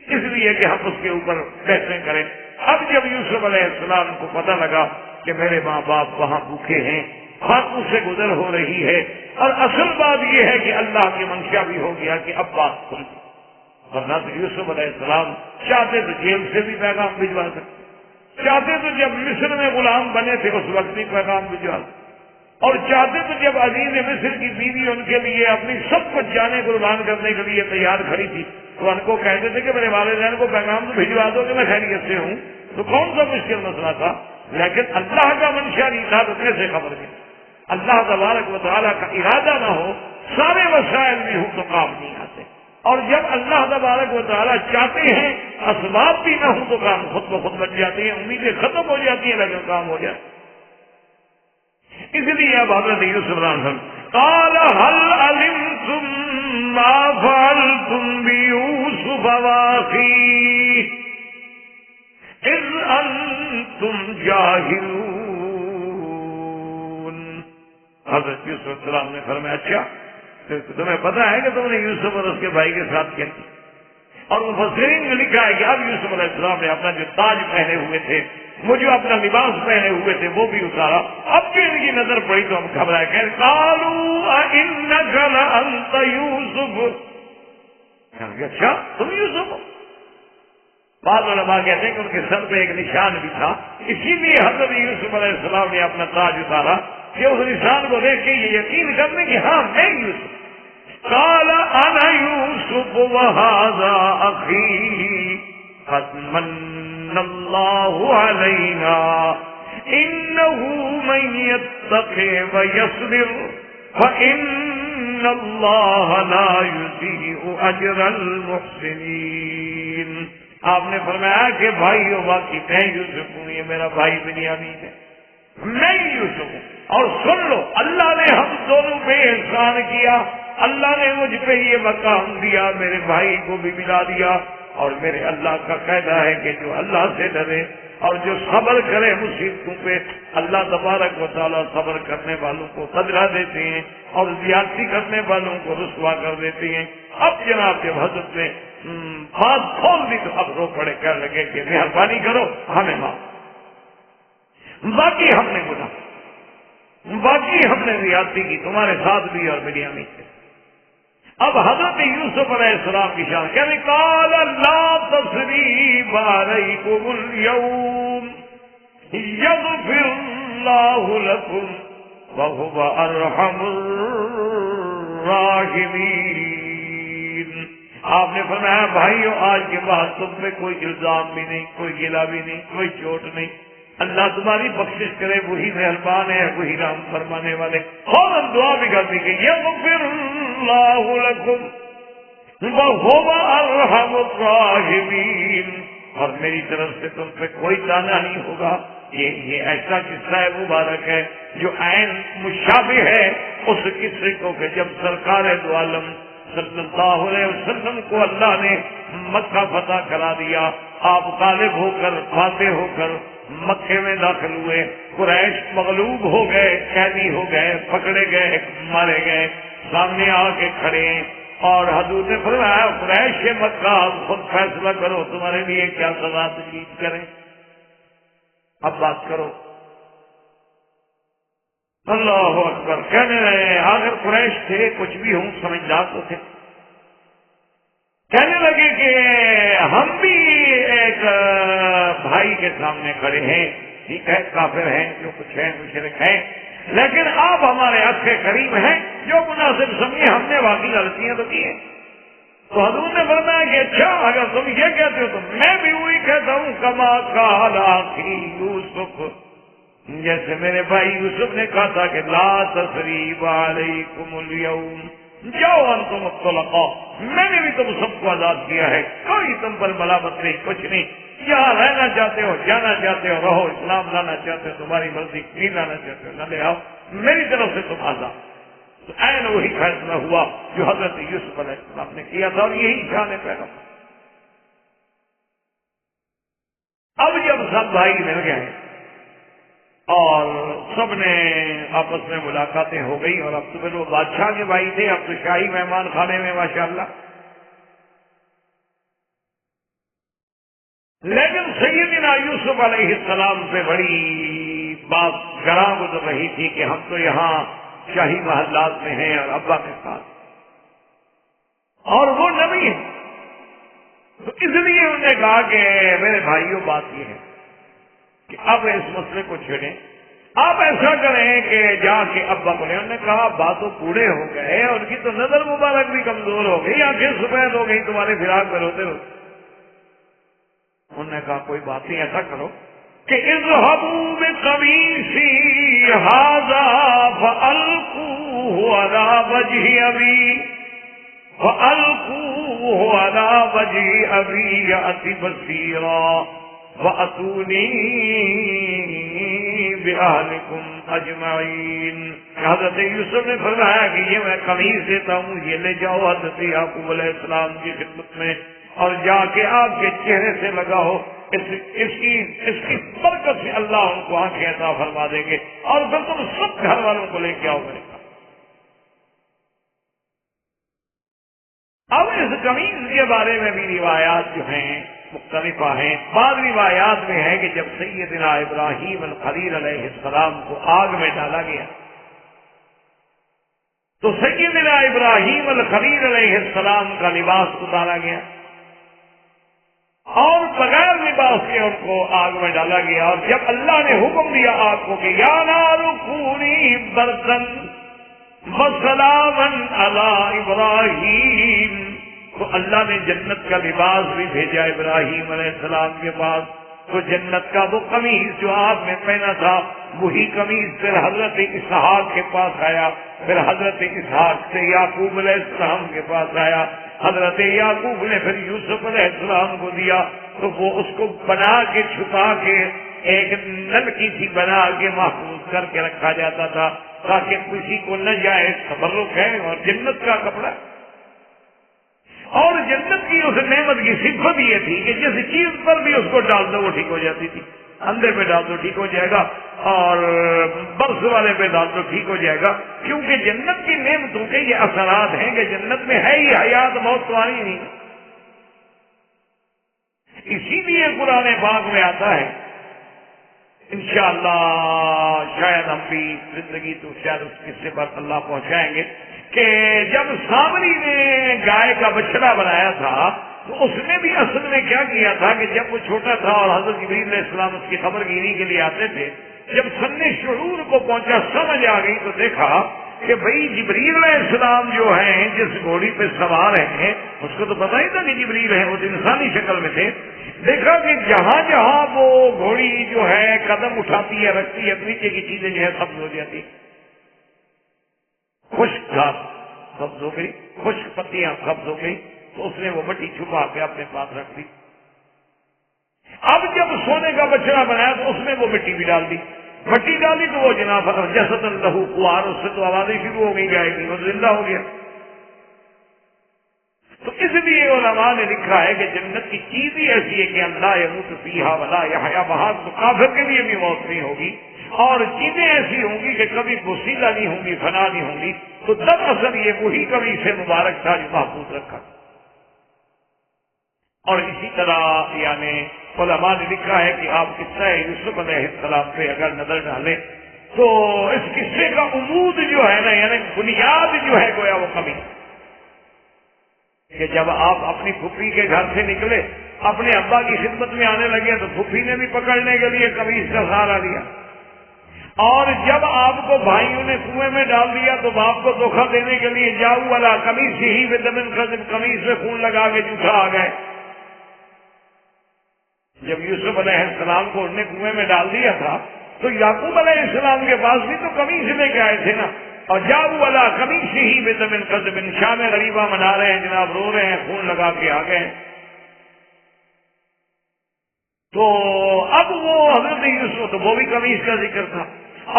اس لیے کہ ہم اس کے اوپر بحثیں کریں۔ اب جب یوسف علیہ السلام کو پتہ لگا کہ میرے ماں باپ وہاں بھوکے ہیں، خاتون سے گزر ہو رہی ہے، اور اصل بات یہ ہے کہ اللہ کی منشا بھی ہو گیا کہ اب بات کھل گئی، ورنہ تو یوسف علیہ السلام چاہتے تو جیل سے بھی پیغام بھجوا سکتے، چاہتے تو جب مصر میں غلام بنے تھے اس وقت بھی پیغام بھجوا سکتے، اور چاہتے تو جب عزیز مصر کی بیوی ان کے لیے اپنی سب کچھ جانے قربان کرنے کے لیے تیار کھڑی تھی تو ان کو کہتے تھے کہ میرے والدین کو پیغام تو بھجوا دو کہ میں خیریت سے ہوں، تو کون سا مشکل مسئلہ تھا؟ لیکن اللہ کا منشا نہیں تھا تو کیسے خبر دی؟ اللہ تبارک و تعالیٰ کا ارادہ نہ ہو، سارے وسائل بھی ہوں تو کام نہیں آتے، اور جب اللہ تبارک و تعالیٰ چاہتے ہیں اسباب بھی نہ ہوں تو کام خود بخود بن جاتے ہیں، امیدیں ختم ہو جاتی ہیں لیکن کام ہو جاتا۔ اس لیے اب حضرت یوسف علیہ السلام قال هل علمتم ما فعلتم بيوسف واخيه اذ انتم جاهلون۔ حضرت یوسف علیہ السلام نے فرمایا اچھا تمہیں پتا ہے کہ تم نے یوسف اور اس کے بھائی کے ساتھ کیا کی؟ اور مفسرین نے لکھا ہے کہ اب یوسف علیہ السلام نے اپنا جو تاج پہنے ہوئے تھے، وہ جو اپنا لباس پہنے ہوئے تھے وہ بھی اتارا، اب جو ان کی نظر پڑی تو ہم گھبرائے کہ قالوا انک لانت یوسف، اچھا تم یوسف ہو؟ بعض علماء کہتے ہیں کہ ان کے سر پہ ایک نشان بھی تھا، اسی لیے حضرت یوسف علیہ السلام نے اپنا تاج اتارا کہ اس نشان کو دیکھ کے یہ یقین کرنے کہ ہاں میں یوسف۔ قال انا یوسف وهذا اخی قد من اللہ علینا انہ من یتق ویصبر فان اللہ لا یضیع اجر المحسنین۔ آپ نے فرمایا کہ بھائی واقعی میں یوسف ہوں، یہ میرا بھائی بنیامین ہے، میں یوسف ہوں، اور سن لو اللہ نے ہم دونوں پہ احسان کیا، اللہ نے مجھ پہ یہ مقام دیا، میرے بھائی کو بھی ملا دیا، اور میرے اللہ کا قاعدہ ہے کہ جو اللہ سے ڈرے اور جو صبر کرے مصیبتوں پہ، اللہ تبارک و تعالیٰ صبر کرنے والوں کو بدلہ دیتے ہیں اور زیادتی کرنے والوں کو رسوا کر دیتے ہیں۔ اب جناب جب حضرت نے بات کھول دی تو اب رو پڑے کہنے لگے کہ مہربانی کرو ہمیں معاف، باقی ہم نے گناہ، باقی ہم نے زیادتی کی تمہارے ساتھ بھی اور بنیامین سے۔ اب حضرت یوسف علیہ السلام کی شان کہنے قال لا تثریب علیکم اليوم یغفر اللہ لکم وہو ارحم الراحمین۔ آپ نے فرمایا بھائیو آج کے بعد تم پہ کوئی الزام بھی نہیں، کوئی گلہ بھی نہیں، کوئی چوٹ نہیں، اللہ تمہاری بخشش کرے، وہی مہربان ہے، وہی رحم فرمانے والے۔ فوراً دعا بھی کرتی کہ یغفر اللہ لکم وہو ارحم الراحمین، اور میری طرف سے تم پہ کوئی تانا نہیں ہوگا۔ یہ ایسا قصہ ہے مبارک ہے جو عین مشابہ ہے اس قصے کو کہ جب سرکار دو عالم صلی اللہ علیہ وسلم کو اللہ نے مکہ فتح کرا دیا، آپ غالب ہو کر فاتح ہو کر مکے میں داخل ہوئے، قریش مغلوب ہو گئے، قیدی ہو گئے، پکڑے گئے، مارے گئے، سامنے آ کے کھڑے ہیں، اور حضور نے فرمایا قریش مکہ خود فیصلہ کرو تمہارے لیے کیا سزا تجویز کریں، اب بات کرو۔ اللہ اکبر کہنے رہے آخر قریش تھے، کچھ بھی ہوں سمجھدار تو تھے، کہنے لگے کہ ہم بھی ایک بھائی کے سامنے کھڑے ہیں، ٹھیک ہے کافر ہیں، جو کچھ ہے مشرک ہیں، لیکن آپ ہمارے حق کے قریب ہیں، جو مناسب سمجھے ہم نے واقعی غلطیاں تو کی ہیں۔ تو حضور نے فرمایا کہ اچھا اگر تم یہ کہتے ہو تو میں بھی وہی کہتا ہوں، کما قال اخی یوسف، جیسے میرے بھائی یوسف نے کہا تھا کہ لا تثریب علیکم اليوم جاؤ انتم الطلقاء، میں نے بھی تم سب کو آزاد کیا ہے، کوئی تم پر ملامت نہیں، کچھ نہیں، یہاں رہنا چاہتے ہو جانا چاہتے ہو رہو، اسلام لانا چاہتے ہو تمہاری مرضی، نہیں لانا چاہتے ہو نہ لے آؤ، میری طرف سے تم آزاد۔ تو عین وہی فیصلہ ہوا جو حضرت یوسف علیہ السلام نے کیا تھا، اور یہی شان پیغمبر۔ اب جب سب بھائی مل گئے اور سب نے آپس میں ملاقاتیں ہو گئی، اور اب تو پھر وہ بادشاہ کے بھائی تھے، اب تو شاہی مہمان خانے میں ماشاءاللہ، لیکن سیدنا یوسف علیہ السلام پہ بڑی بات گراں گزر رہی تھی کہ ہم تو یہاں شاہی محلات میں ہیں اور ابا کے ساتھ، اور وہ نبی ہیں، تو اس لیے انہوں نے کہا کہ میرے بھائیوں بات یہ ہے کہ اب اس مسئلے کو چھیڑیں، آپ ایسا کریں کہ جا کے ابا کو لیں۔ انہوں نے کہا باتوں پورے ہو گئے، ان کی تو نظر مبارک بھی کمزور ہو گئی، آنکھیں سفید ہو گئی تمہارے فراق میں روتے روتے۔ انہوں نے کہا کوئی بات نہیں، ایسا کرو کہ اذهبوا بقمیصی ھذا فألقوه علی وجه ابی فألقوه علی وجه ابی یأت بصیرا وأتونی بأہلکم اجمعین۔ حضرت یوسف نے فرمایا کہ یہ میں قمیص دیتا ہوں، یہ لے جاؤ حضرت یعقوب علیہ السلام کی خدمت میں، اور جا کے آپ کے چہرے سے لگاؤ، اس کی برکت سے اللہ ان کو آنکھیں عطا فرما دیں گے، اور پھر تم سب گھر والوں کو لے کے آؤ میرے پاس۔ اب اس قمیص کے بارے میں بھی روایات جو ہیں مختلف ہیں۔ بعض روایات میں ہے کہ جب سیدنا ابراہیم الخلیل علیہ السلام کو آگ میں ڈالا گیا تو سیدنا ابراہیم الخلیل علیہ السلام کا لباس اتارا گیا، اور بغیر لباس کے ان کو آگ میں ڈالا گیا، اور جب اللہ نے حکم دیا آگ کو کہ یا نار کونی بردن وسلاما علی ابراہیم، تو اللہ نے جنت کا لباس بھی بھیجا ابراہیم علیہ السلام کے پاس۔ تو جنت کا وہ قمیص جو آپ نے پہنا تھا وہی قمیص پھر حضرت اسحاق کے پاس آیا، پھر حضرت اسحاق سے یعقوب علیہ السلام کے پاس آیا، حضرت یعقوب نے پھر یوسف علیہ السلام کو دیا، تو وہ اس کو بنا کے چھپا کے ایک نلکی سی بنا کے محفوظ کر کے رکھا جاتا تھا تاکہ کسی کو نہ جائے، تبرک ہے اور جنت کا کپڑا۔ اور جنت کی اس نعمت کی صفت یہ تھی کہ جس چیز پر بھی اس کو ڈال دو وہ ٹھیک ہو جاتی تھی، اندھے پہ ڈال دو ٹھیک ہو جائے گا، اور برس والے پہ ڈال دو ٹھیک ہو جائے گا، کیونکہ جنت کی نعمتوں کے یہ اثرات ہیں کہ جنت میں ہے ہی حیات، موت تو آئی نہیں۔ اسی لیے قرآن پاک میں آتا ہے، انشاءاللہ شاید ہم بھی زندگی تو شاید اس قصے پر اللہ پہنچائیں گے کہ جب سامری نے گائے کا بچڑا بنایا تھا تو اس نے بھی اصل میں کیا کیا تھا کہ جب وہ چھوٹا تھا اور حضرت جبریل علیہ السلام اس کی خبر گیری کے لیے آتے تھے، جب سن شعور کو پہنچا، سمجھ آ گئی، تو دیکھا کہ بھئی جبریل علیہ السلام جو ہیں جس گھوڑی پہ سوار ہیں اس کو تو پتہ ہی تھا کہ جبریل ہیں، وہ تو انسانی شکل میں تھے۔ دیکھا کہ جہاں جہاں وہ گھوڑی جو ہے قدم اٹھاتی ہے رکھتی ہے نیچے کی چیزیں جو ہے سبز ہو جاتی، خشک گھاس سبز ہو گئی، خشک پتیاں سبز ہو گئی، تو اس نے وہ مٹی چھپا کے اپنے پاس رکھ دی۔ اب جب سونے کا بچڑا بنایا تو اس میں وہ مٹی بھی ڈال دی، مٹی ڈالی تو وہ جناب جسد لہو خوار، اس سے تو آوازیں شروع ہو گئی گائے گی، وہ زندہ ہو گیا۔ تو اس لیے علماء نے لکھا ہے کہ جنت کی چیز ہی ایسی ہے کہ اللہ یموت فیہا ولا یحیا، وہاں تو کافر کے لیے بھی موت نہیں ہوگی، اور چیزیں ایسی ہوں گی کہ کبھی پوسیدہ نہیں ہوں گی، فنا نہیں ہوں گی۔ تو دراصل یہ وہی کبھی سے مبارک تھا جو محفوظ رکھا۔ اور اسی طرح یعنی علماء نے لکھا ہے کہ آپ قصہ یوسف علیہ السلام پہ اگر نظر ڈالیں تو اس قصے کا عمود جو ہے نا، یعنی بنیاد جو ہے گویا وہ کمی، کہ جب آپ اپنی پھپھی کے گھر سے نکلے اپنے ابا کی خدمت میں آنے لگے تو پھپھی نے بھی پکڑنے کے لیے قمیص کا سہارا لیا، اور جب آپ کو بھائیوں نے کنویں میں ڈال دیا تو باپ کو دھوکہ دینے کے لیے جاؤ والا قمیص ہی بدمن قمیص میں خون لگا کے جھوٹا آ گئے۔ جب یوسف علیہ السلام کو انہوں نے کنویں میں ڈال دیا تھا تو یعقوب علیہ السلام کے پاس بھی تو قمیص لے کے آئے تھے نا، اور جاؤ والا قمیص ہی بدمن قذبن، شام غریبہ منا رہے ہیں جناب، رو رہے ہیں، خون لگا کے آ گئے۔ تو اب وہ حضرت یوسف، تو وہ بھی قمیص کا ذکر تھا،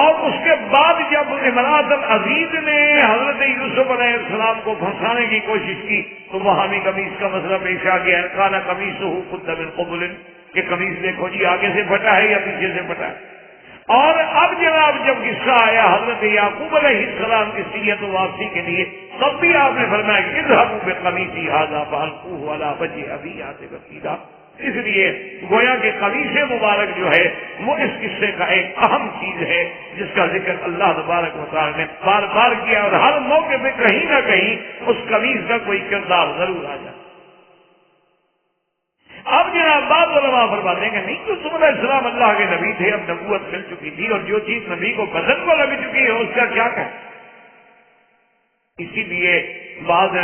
اور اس کے بعد جب امراۃ العزیز نے حضرت یوسف علیہ السلام کو پھنسانے کی کوشش کی تو وہاں بھی قمیص کا مسئلہ پیش آ گیا، کانا قمیصہ قد من قبل، کہ قمیص دیکھو جی آگے سے پھٹا ہے یا پیچھے سے پھٹا ہے۔ اور اب جناب جب قصہ آیا حضرت یعقوب علیہ السلام کی سیرت و واپسی کے لیے، تب بھی آپ نے فرمایا کہ اذهبوا بقمیصی ھذا فالقوه علی وجه ابی بصیرا۔ اس لیے گویا کہ قمیص مبارک جو ہے وہ اس قصے کا ایک اہم چیز ہے جس کا ذکر اللہ تبارک و تعالی نے بار بار کیا، اور ہر موقع پہ کہیں نہ کہیں اس قمیص کا کوئی کردار ضرور آ جائے۔ اب جناب بعض علماء فرماتے ہیں کہ نہیں، یوسف علیہ السلام اللہ کے نبی تھے، اب نبوت مل چکی تھی، اور جو چیز نبی کو بدن کو لگ چکی ہے اس کا کیا کہیں۔ اسی لیے بعض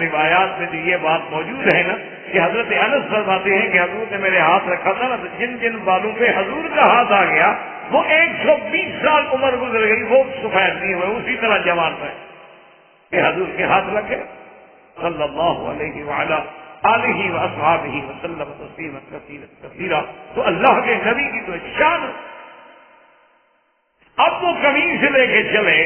روایات میں تو یہ بات موجود ہے نا کہ حضرت انس فرماتے ہیں کہ حضور نے میرے ہاتھ رکھا تھا نا، تو جن جن بالوں پہ حضور کا ہاتھ آ گیا وہ 120 سال عمر گزر گئی، وہ سفید نہیں ہوئے، اسی طرح جوان رہے کہ حضور کے ہاتھ لگ گئے صلی اللہ علیہ وعلا آلہ واصحابہ وسلم تسلیما کثیرا۔ تو اللہ کے نبی کی تو شان۔ اب وہ قمیص لے کے چلے،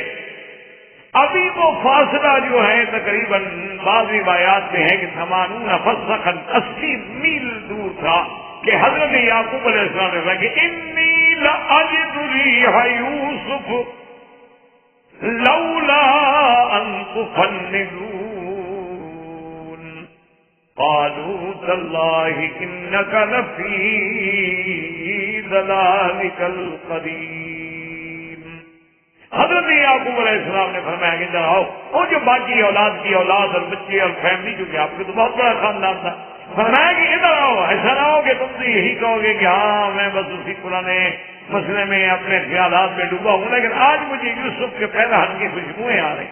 ابھی وہ فاصلہ جو ہے تقریباً بعض روایات میں ہے کہ 80 فرسخا 80 میل دور تھا کہ حضرت یعقوب علیہ السلام نے کہا کہ انی لاجد ریح یوسف لولا ان تفندون قالوا تاللہ انک لفی ضلالک القدیم۔ حضرت یعقوب علیہ السلام نے فرمایا کہ ذرا آؤ، وہ جو باقی اولاد کی اولاد اور بچے اور فیملی، کیونکہ آپ کے تو بہت بڑا خاندان تھا، فرمایا کہ ادھر آؤ، ایسا نہ ہو کہ تم سے یہی کہو گے کہ ہاں میں بس اسی پرانے مسئلے میں اپنے خیالات میں ڈوبا ہوں، لیکن آج مجھے یوسف کے پیراہن کی خوشبوئیں آ رہی۔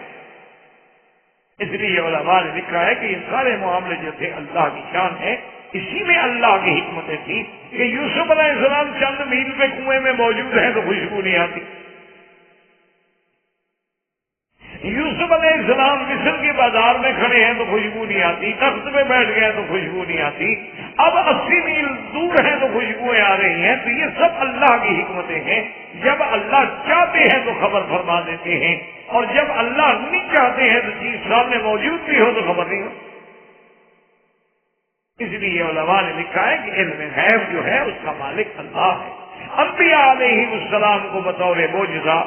اس لیے علماء نے لکھا ہے کہ یہ سارے معاملے جو تھے اللہ کی شان ہے، اسی میں اللہ کی حکمتیں تھی کہ یوسف علیہ السلام چند میل پہ کنویں میں موجود ہیں تو خوشبو نہیں آتی، یوسف علیہ السلام مصر کے بازار میں کھڑے ہیں تو خوشبو نہیں آتی، تخت پہ بیٹھ گئے تو خوشبو نہیں آتی، اب 80 میل دور ہیں تو خوشبوئیں آ رہی ہیں۔ تو یہ سب اللہ کی حکمتیں ہیں، جب اللہ چاہتے ہیں تو خبر فرما دیتے ہیں، اور جب اللہ نہیں چاہتے ہیں تو چیز سامنے موجود بھی ہو تو خبر نہیں ہو۔ اس لیے علماء نے لکھا ہے کہ علم غیب جو ہے اس کا مالک اللہ ہے۔ انبیاء علیہ السلام کو بطور معجزہ،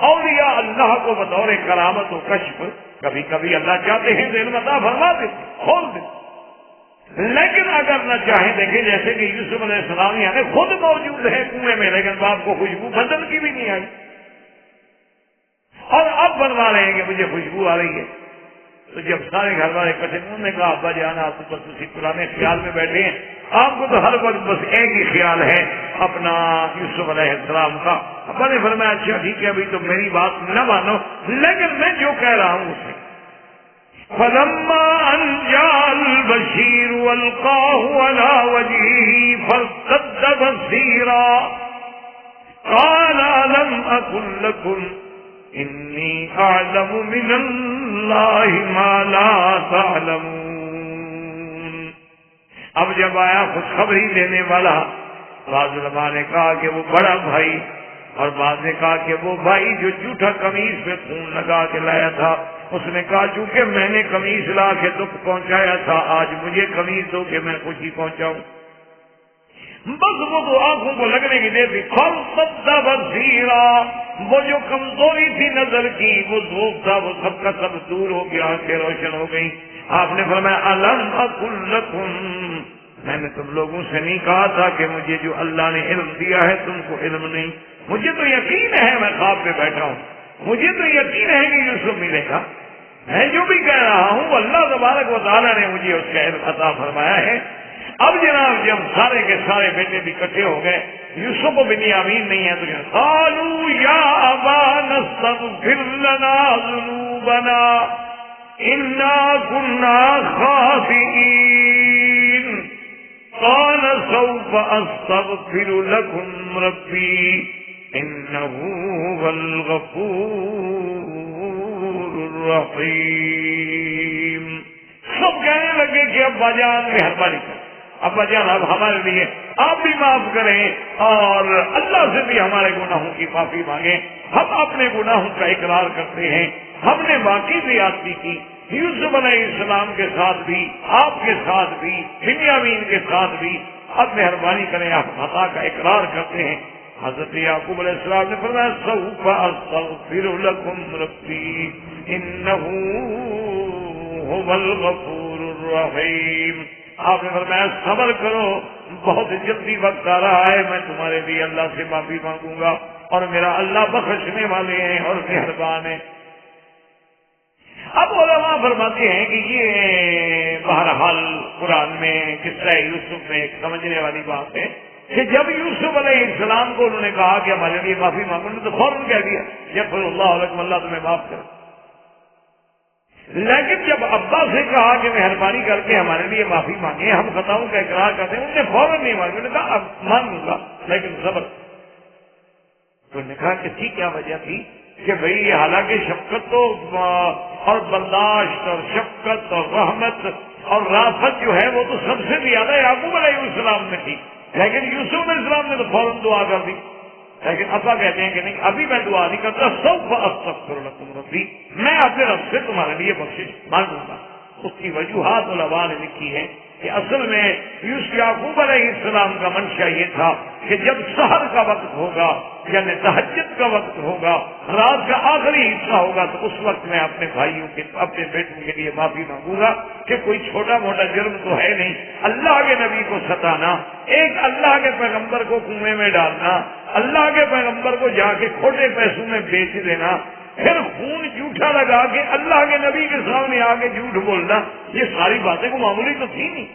اولیاء اللہ کو بطور کرامت و کشف، کبھی کبھی اللہ چاہتے ہیں تو علم عطا فرما دیتے، کھول دیتے، لیکن اگر نہ چاہیں، دیکھیں جیسے کہ یوسف علیہ السلام یعنی خود موجود ہے کنویں میں، لیکن باپ کو خوشبو بدن کی بھی نہیں آئی، اور اب بنوا رہے ہیں کہ مجھے خوشبو آ رہی ہے۔ تو جب سارے گھر والے اکٹھے، انہوں نے کہا ابا جان آپ تو بس اسی پرانے خیال میں بیٹھے ہیں، آپ کو تو ہر وقت بس ایک ہی خیال ہے اپنا یوسف علیہ السلام کا۔ ابا نے فرمایا اچھا ٹھیک ہے، ابھی تو میری بات نہ مانو، لیکن میں جو کہہ رہا ہوں اسے فَلَمَّا أَنْ جَاءَ الْبَشِيرُ أَلْقَاهُ عَلَى وَجْهِهِ فَارْتَدَّ بَصِيرًا قَالَ أَلَمْ أَقُل لَّكُمْ إِنِّي أَعْلَمُ مِنَ اللَّهِ مَا لَا تَعْلَمُونَ۔ اب جب آیا خوشخبری دینے والا، بعض علماء نے کہا کہ وہ بڑا بھائی، اور بعض نے کہا کہ وہ بھائی جو جھوٹا قمیص پہ خون لگا کے لایا تھا، اس نے کہا چونکہ میں نے قمیص لا کے دکھ پہنچایا تھا، آج مجھے قمیص دو کہ میں خوشی پہنچاؤں۔ بس وہ تو آنکھوں کو لگنے کی دیر تھی، فَارْتَدَّ بَصِيرًا، وہ جو کمزوری تھی نظر کی، وہ ذوق تھا، وہ سب کا سب دور ہو گیا، آنکھیں روشن ہو گئی۔ آپ نے فرمایا أَلَمْ أَقُل لَّكُمْ، میں نے تم لوگوں سے نہیں کہا تھا کہ مجھے جو اللہ نے علم دیا ہے تم کو علم نہیں؟ مجھے تو یقین ہے، میں خواب میں بیٹھا ہوں، مجھے تو یقین ہے کہ یوسف ملے گا، میں جو بھی کہہ رہا ہوں اللہ تبارک و تعالیٰ نے مجھے اس کا علم عطا فرمایا ہے. اب جناب جب سارے کے سارے بیٹے بھی اکٹھے ہو گئے, یوسف و بنیامین نہیں ہے تو قالوا یا ابانا استغفر لنا ذنوبنا انا كنا خاطئین قال سوف استغفر لكم ربی انه هو الغفور الرحیم. سب کہنے لگے کہ ابا جان مہربانی کریں, ابا جان اب ہمارے لیے آپ بھی معاف کریں اور اللہ سے بھی ہمارے گناہوں کی معافی مانگیں. ہم اپنے گناہوں کا اقرار کرتے ہیں, ہم نے باقی زیادتی کی, یوسف علیہ السلام کے ساتھ بھی, آپ کے ساتھ بھی, بنیامین کے ساتھ بھی. اب مہربانی کریں, آپ خطا کا اقرار کرتے ہیں. حضرت یعقوب علیہ السلام نے فرمایا سوف استغفر لکم ربی انہ هو الغفور الرحیم. آپ نے فرمایا صبر کرو, بہت جلدی وقت آ رہا ہے, میں تمہارے لیے اللہ سے معافی مانگوں گا اور میرا اللہ بخشنے والے ہیں اور مہربان ہے. اب علماء فرماتے ہیں کہ یہ بہرحال قرآن میں قصہ یوسف میں ایک سمجھنے والی بات ہے کہ جب یوسف علیہ السلام کو انہوں نے کہا کہ ہمارے لیے معافی مانگو تو فوراً کہہ دیا یغفر اللہ لکم, اللہ تمہیں معاف کرے. لیکن جب ابا سے کہا کہ مہربانی کر کے ہمارے لیے معافی مانگے, ہم خطاؤں کا اقرار کرتے ہیں, انہوں نے فوراً نہیں مانگی, انہوں نے کہا اب مانگوں گا لیکن صبر. تو نے کہا کہ تھی کیا وجہ تھی کہ بھئی حالانکہ شفقت تو اور برداشت اور شفقت اور رحمت اور رافت جو ہے وہ تو سب سے زیادہ یعقوب علیہ السلام میں تھی, لیکن یوسف علیہ السلام نے تو فوراً دعا کر دی. لیکن ابا کہتے ہیں کہ نہیں, ابھی میں دعا نہیں کرتا, سوف استغفر لکم ربی, میں اپنے رب سے تمہارے لیے بخشش مانگوں گا. اس کی وجوہات علماء نے لکھی ہے کہ اصل میں یوسف یعقوب علیہ السلام کا منشا یہ تھا کہ جب سحر کا وقت ہوگا یعنی تہجد کا وقت ہوگا, رات کا آخری حصہ ہوگا, تو اس وقت میں اپنے بھائیوں کے اپنے بیٹوں کے لیے معافی مانگوں گا کہ کوئی چھوٹا موٹا جرم تو ہے نہیں. اللہ کے نبی کو ستانا, ایک اللہ کے پیغمبر کو کنویں میں ڈالنا, اللہ کے پیغمبر کو جا کے کھوٹے پیسوں میں بیچ دینا, پھر خون جھوٹا لگا کے اللہ کے نبی کے سامنے آ کے جھوٹ بولنا, یہ ساری باتیں کو معمولی تو تھی نہیں.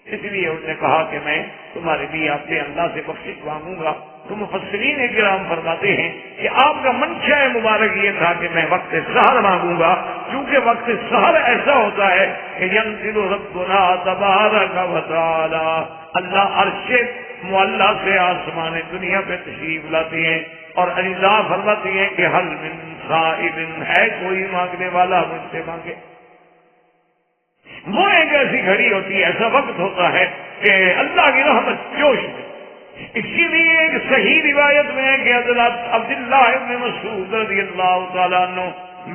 اس لیے انہوں نے کہا کہ میں تمہارے لیے اپنے اللہ سے بخشش مانگوں گا. تو مفسرین کرام فرماتے ہیں کہ آپ کا منشا مبارک یہ تھا کہ میں وقت سحر مانگوں گا, کیونکہ وقت سحر ایسا ہوتا ہے کہ ینزل ربنا تبارک و تعالی, اللہ عرش معلیٰ سے آسمان دنیا پہ تشریف لاتے ہیں اور اجزا فرماتی ہیں کہ حل من سائل, ہے کوئی مانگنے والا مجھ سے مانگے. وہ ایک ایسی گھڑی ہوتی ہے, ایسا وقت ہوتا ہے کہ اللہ کی رحمت جوش میں. اسی لیے ایک صحیح روایت میں ہے کہ حضرت عبداللہ ابن مسعود رضی اللہ تعالیٰ عنہ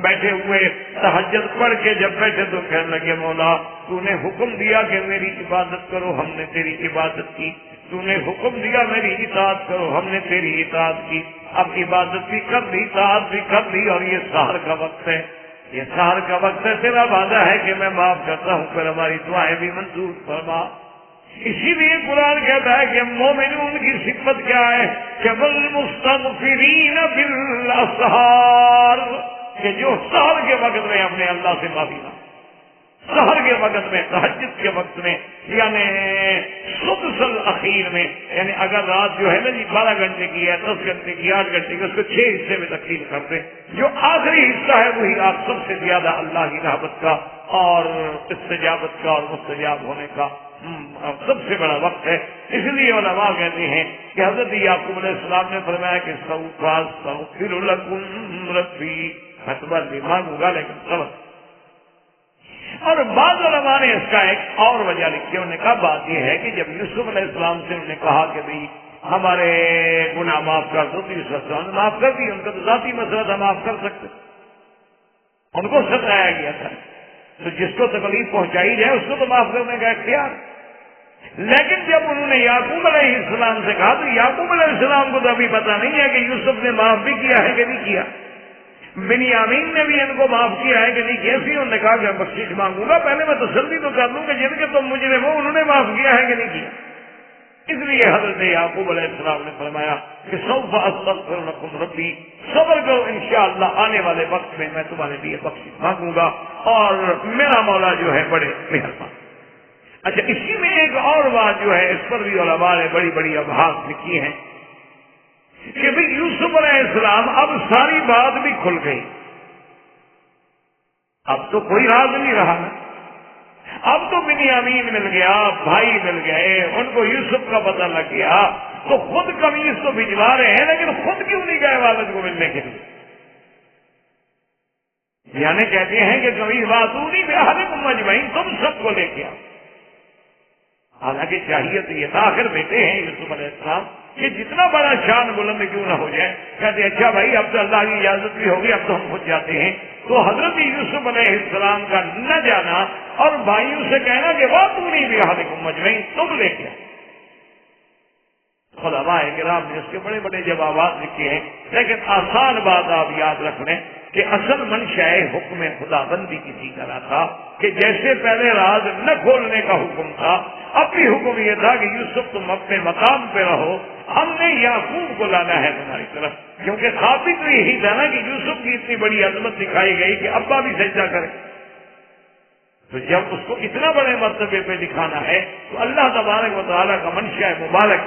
بیٹھے ہوئے تہجد پڑھ کے جب بیٹھے تو کہنے لگے مولا تو نے حکم دیا کہ میری عبادت کرو, ہم نے تیری عبادت کی. تو نے حکم دیا میری اطاعت کرو, ہم نے تیری اطاعت کی. اب عبادت بھی کر لی, اطاعت بھی کر لی, اور یہ سحر کا وقت ہے, یہ سحر کا وقت ہے, تیرا وعدہ ہے کہ میں معاف کرتا ہوں, پھر ہماری دعائیں بھی منظور فرما. اسی لیے قرآن کہتا ہے کہ مومنون کی صفت کیا ہے کہ والمستغفرین بالاسحار, کہ جو سحر کے وقت میں اپنے اللہ سے معافی مانگے, سحر کے وقت میں, تہجد کے وقت میں, یعنی سدس الاخیر میں, یعنی اگر رات جو ہے نا جی 12 گھنٹے کی ہے, 10 گھنٹے کی, 8 گھنٹے کی, اس کو 6 حصے میں تقسیم کرتے, جو آخری حصہ ہے وہی آپ سب سے زیادہ اللہ کی رحمت کا اور استجابت کا اور مستجاب ہونے کا سب سے بڑا وقت ہے. اس لیے علماء کہتے ہیں کہ حضرت یعقوب علیہ السلام نے فرمایا کہ سوف استغفر لکم ربی, میں تمہارے لیے مانگوں گا لیکن صبر. اور بعض علماء نے اس کا ایک اور وجہ لکھی, انہوں نے کہا بات یہ ہے کہ جب یوسف علیہ السلام سے انہوں نے کہا کہ بھئی ہمارے گناہ معاف کر دو, تو یوسف نے معاف کر دی, ان کا تو ذاتی مسئلہ تھا, معاف کر سکتے, ان کو ستایا گیا تھا, تو جس کو تکلیف پہنچائی جائے اس کو تو معاف کرنے کا اختیار. لیکن جب انہوں نے یعقوب علیہ السلام سے کہا تو یعقوب علیہ السلام کو تو ابھی پتا نہیں ہے کہ یوسف نے معاف بھی کیا ہے کہ نہیں کیا, بنیامین نے بھی ان کو معاف کیا ہے کہ نہیں کیا. اسی انہوں نے کہا کہ بخشش مانگوں گا, پہلے میں تسلی تو کر لوں کہ جن کے تم مجرم ہو انہوں نے معاف کیا ہے کہ نہیں کیا. اس لیے حضرت یعقوب علیہ السلام نے فرمایا کہ سوف استغفر لکم ربی، صبر کرو انشاءاللہ آنے والے وقت میں میں تمہارے لیے بخشش مانگوں گا اور میرا مولا جو ہے بڑے مہربان۔ اچھا، اسی میں ایک اور بات جو ہے اس پر بھی علماء نے بڑی بڑی ابحاث لکھی ہیں کہ بھئی یوسف علیہ السلام اب ساری بات بھی کھل گئی، اب تو کوئی راز نہیں رہا نا، اب تو بنیامین مل گیا، بھائی مل گئے، ان کو یوسف کا پتہ لگ گیا، تو خود قمیص تو بھجوا رہے ہیں لیکن خود کیوں نہیں گئے والد کو ملنے کے لیے؟ یعنی کہتے ہیں کہ قمیص واتونی بأہلکم اجمعین، تم سب کو لے کے آؤ۔ حالانکہ چاہیے تو یہ تھا، آخر بیٹے ہیں یوسف علیہ السلام، کہ جتنا بڑا شان بلند کیوں نہ ہو جائے، کہتے اچھا بھائی اب تو اللہ کی اجازت بھی ہوگی، اب تو ہم خود جاتے ہیں۔ تو حضرت یوسف علیہ السلام کا نہ جانا اور بھائیوں سے کہنا کہ واتونی بأہلکم اجمعین، تم لے کے آؤ۔ علماء کرام نے اس کے بڑے بڑے جوابات لکھے ہیں، لیکن آسان بات آپ یاد رکھ لیں کہ اصل منشا حکم خدا بندی کسی طرح تھا کہ جیسے پہلے راز نہ کھولنے کا حکم تھا، اب بھی حکم یہ تھا کہ یوسف تم اپنے مقام پہ رہو، ہم نے یعقوب کو لانا ہے تمہاری طرف، کیونکہ خواب بھی تو یہی تھا نا کہ یوسف کی اتنی بڑی عظمت دکھائی گئی کہ ابا بھی سجدہ کرے، تو جب اس کو اتنا بڑے مرتبے پہ دکھانا ہے تو اللہ تبارک و تعالیٰ کا منشا مبارک۔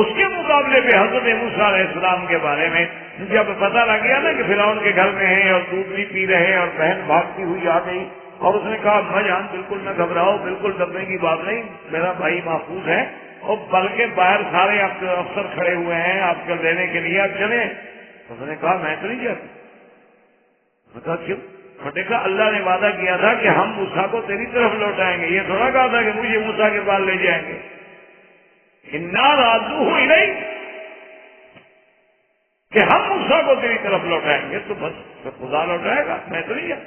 اس کے مقابلے پہ حضرت موسیٰ علیہ السلام کے بارے میں جب پتہ لگ گیا نا کہ فرعون کے گھر میں ہیں اور دودھ بھی پی رہے ہیں اور بہن بھاگتی ہوئی آ گئی اور اس نے کہا اما جان بالکل نہ گھبراؤ، بالکل ڈرنے کی بات نہیں، میرا بھائی محفوظ ہے، اور بلکہ باہر سارے افسر کھڑے ہوئے ہیں آپ کو لینے کے لیے، آپ چلیں۔ اس نے کہا میں تو نہیں جاتا۔ میں کہا کیوں؟ میں نے کہا اللہ نے وعدہ کیا تھا کہ ہم موسیٰ کو تیری طرف لوٹائیں گے، یہ تھوڑا کہا تھا کہ مجھے موسیٰ کے پاس لے جائیں گے۔ انا رادوہ الیک، کہ ہم موسیٰ کو تیری طرف لوٹائیں گے، تو بس خدا لوٹائے گا، میں تو نہیں جاتا۔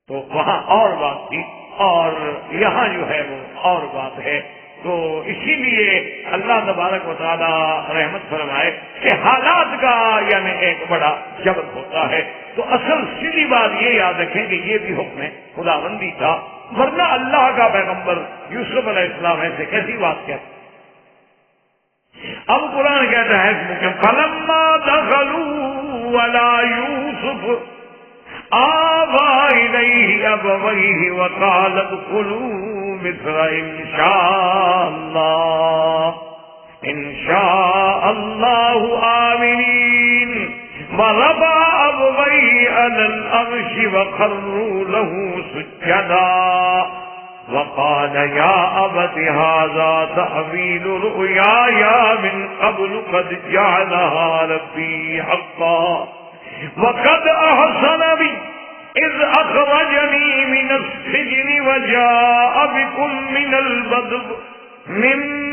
تو وہاں اور بات تھی اور یہاں جو ہے وہ اور بات ہے، تو اسی لیے اللہ تبارک و تعالی رحمت فرمائے کہ حالات کا یعنی ایک بڑا جبر ہوتا ہے، تو اصل سیدھی بات یہ یاد رکھیں کہ یہ بھی حکم خداوندی تھا، ورنہ اللہ کا پیغمبر یوسف علیہ السلام ایسے کیسی بات کہتے۔ اب قرآن کہتا ہے کہ فلما دخلوا علی یوسف آوى إليه أبويه وقال ادخلوا مصر إن شاء الله آمنين ورفع أبويه على العرش وخروا له سجدا وقال يا أبت هذا تأويل رؤياي من قبل قد جعلها ربي حقا وقد أحسن بي إذ أخرجني من السجن وجاء بكم من البدو من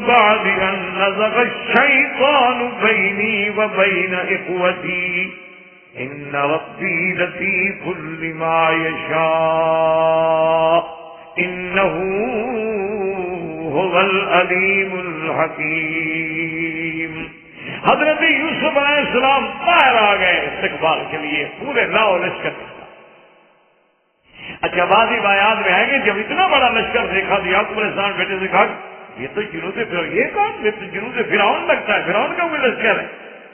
بعد أن نزغ الشيطان بيني وبين إخوتي إن ربي لطيف لما يشاء إنه هو العليم الحكيم۔ حضرت یوسف علیہ السلام باہر آ گئے استقبال کے لیے پورے لاؤ لشکر کے ساتھ۔ اچھا بعض روایات میں ہے کہ جب اتنا بڑا لشکر دیکھا تو یعقوب علیہ السلام بیٹے سے کہا یہ تو جنود فرعون، یہ کون؟ یہ تو جنود فرعون لگتا ہے، فرعون کا کوئی لشکر ہے؟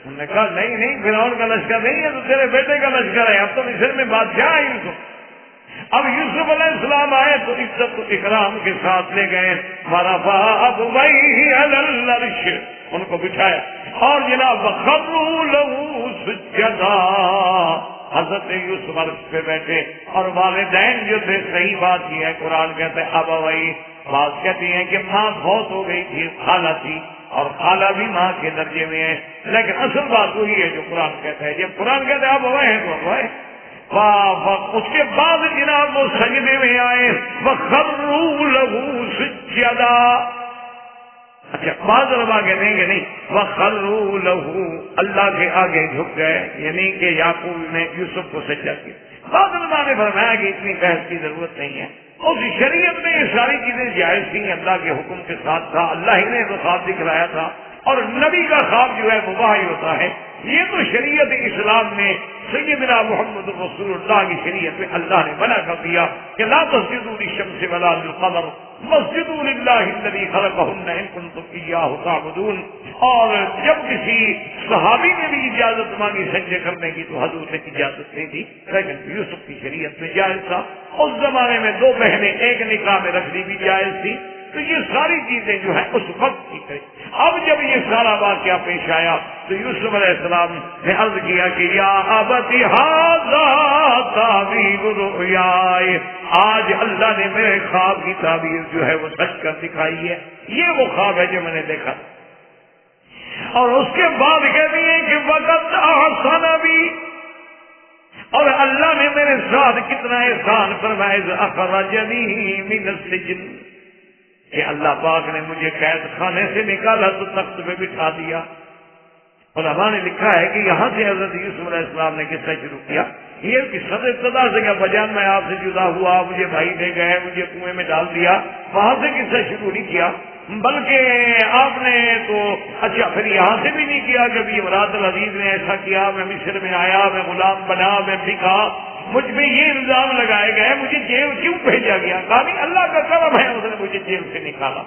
انہوں نے کہا نہیں فرعون کا لشکر نہیں ہے، تو تیرے بیٹے کا لشکر ہے، اب تو مصر میں بادشاہ ہے یوسف۔ اب یوسف علیہ السلام آئے تو عزت و اکرام کے ساتھ لے گئے، ورفع ابویہ علی العرش، ان کو بٹھایا اور جناب وخروا لہ سجدا، حضرت یوسف عرش پہ بیٹھے اور والدین جو تھے، صحیح بات یہ ہے قرآن کہتے ہیں ابویہ، بات کہتی ہیں کہ ماں بہت ہو گئی تھی، خالہ تھی اور خالہ بھی ماں کے درجے میں ہے، لیکن اصل بات وہی ہے جو قرآن کہتا ہے، جب قرآن کہتے ہیں ابویہ ہیں تو ابویہ۔ اس کے بعد جناب وہ سجدے میں آئے، وخروا لہ سجدا۔ اچھا بعض علماء کہتے ہیں کہ نہیں، وخروا لہ اللہ کے آگے جھک گئے، یعنی کہ یعقوب نے یوسف کو سجدہ کیا۔ بعض علماء نے فرمایا کہ اتنی بحث کی ضرورت نہیں ہے، اس شریعت میں یہ ساری چیزیں جائز تھیں، اللہ کے حکم کے ساتھ تھا، اللہ ہی نے تو خواب دکھلایا تھا، اور نبی کا خواب جو ہے وہ وحی ہوتا ہے، یہ تو شریعت اسلام نے سیدنا محمد رسول اللہ کی شریعت میں اللہ نے منع کر دیا کہ لا تسجدوا للشمس ولا للقمر واسجدوا للہ الذی خلقہن ان کنتم ایاہ تعبدون. اور جب کسی صحابی نے بھی اجازت مانگی سجدے کرنے کی تو حضور نے اجازت نہیں دی، لیکن یوسف کی شریعت میں جائز تھا. اس زمانے میں دو بہنیں ایک نکاح میں رکھنی بھی جائز تھی. تو یہ ساری چیزیں جو ہیں اس وقت کی گئی. اب جب یہ سارا واقعہ پیش آیا تو یوسف علیہ السلام نے عرض کیا کہ یا ابت ھذا تاویل رؤیائے، آج اللہ نے میرے خواب کی تعبیر جو ہے وہ سچ کر دکھائی ہے. یہ وہ خواب ہے جو میں نے دیکھا. اور اس کے بعد کہتی ہیں کہ وقت احسن بی، اور اللہ نے میرے ساتھ کتنا احسان فرمایا، اذ اخرجنی من السجن، کہ اللہ پاک نے مجھے قید خانے سے نکالا تو تخت پہ بٹھا دیا. علماء نے لکھا ہے کہ یہاں سے حضرت یوسف علیہ السلام نے قصہ شروع کیا. یہ قصہ ابتدا سے کیا بجان میں آپ سے جدا ہوا، مجھے بھائی دے گئے، مجھے کنویں میں ڈال دیا، وہاں سے قصہ شروع نہیں کیا، بلکہ آپ نے تو اچھا پھر یہاں سے بھی نہیں کیا کہ امراۃ العزیز نے ایسا کیا، میں مصر میں آیا، میں غلام بنا، میں بکا، مجھ پہ یہ الزام لگائے گئے، مجھے جیل کیوں بھیجا گیا؟ کہا نہیں اللہ کا کرم ہے اس نے مجھے جیل سے نکالا.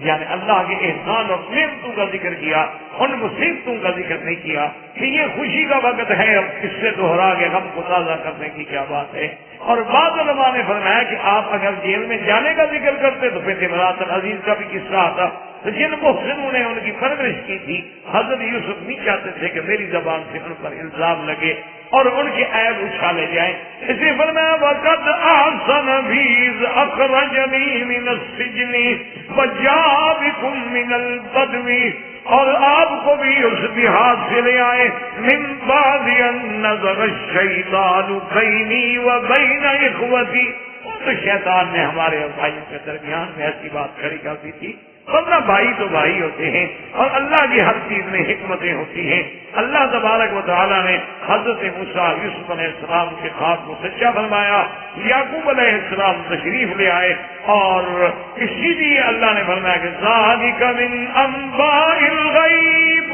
یعنی اللہ کے احسان اور نعمتوں کا ذکر کیا، ان مصیبتوں کا ذکر نہیں کیا کہ یہ خوشی کا وقت ہے، اب اس سے دوہرا کے غم کو تازہ کرنے کی کیا بات ہے. اور بعض علماء نے فرمایا کہ آپ اگر جیل میں جانے کا ذکر کرتے تو پھر امراۃ العزیز کا بھی قصہ آتا. تو جن محسنوں نے ان کی پرورش کی تھی، حضرت یوسف نہیں چاہتے تھے کہ میری زبان سے ان پر الزام لگے اور ان کے عیب اچھالے جائیں. اسی فرمایا وقد احسن بی اذ اخرجنی من السجن وجاء بکم من البدو، اور آپ کو بھی اس لحاظ سے لے آئے من بعد ان نزغ الشیطان بینی و بین اخوتی. تو شیطان نے ہمارے اور بھائیوں کے درمیان میں ایسی بات کھڑی کر دی تھی. ورنہ بھائی تو بھائی ہوتے ہیں اور اللہ کی ہر چیز میں حکمتیں ہوتی ہیں. اللہ تبارک و تعالیٰ نے حضرت موسیٰ یوسف علیہ السلام کے خواب کو سچا فرمایا. یعقوب علیہ السلام تشریف لے آئے اور اسی لیے اللہ نے فرمایا کہ ذالک من انباء الغیب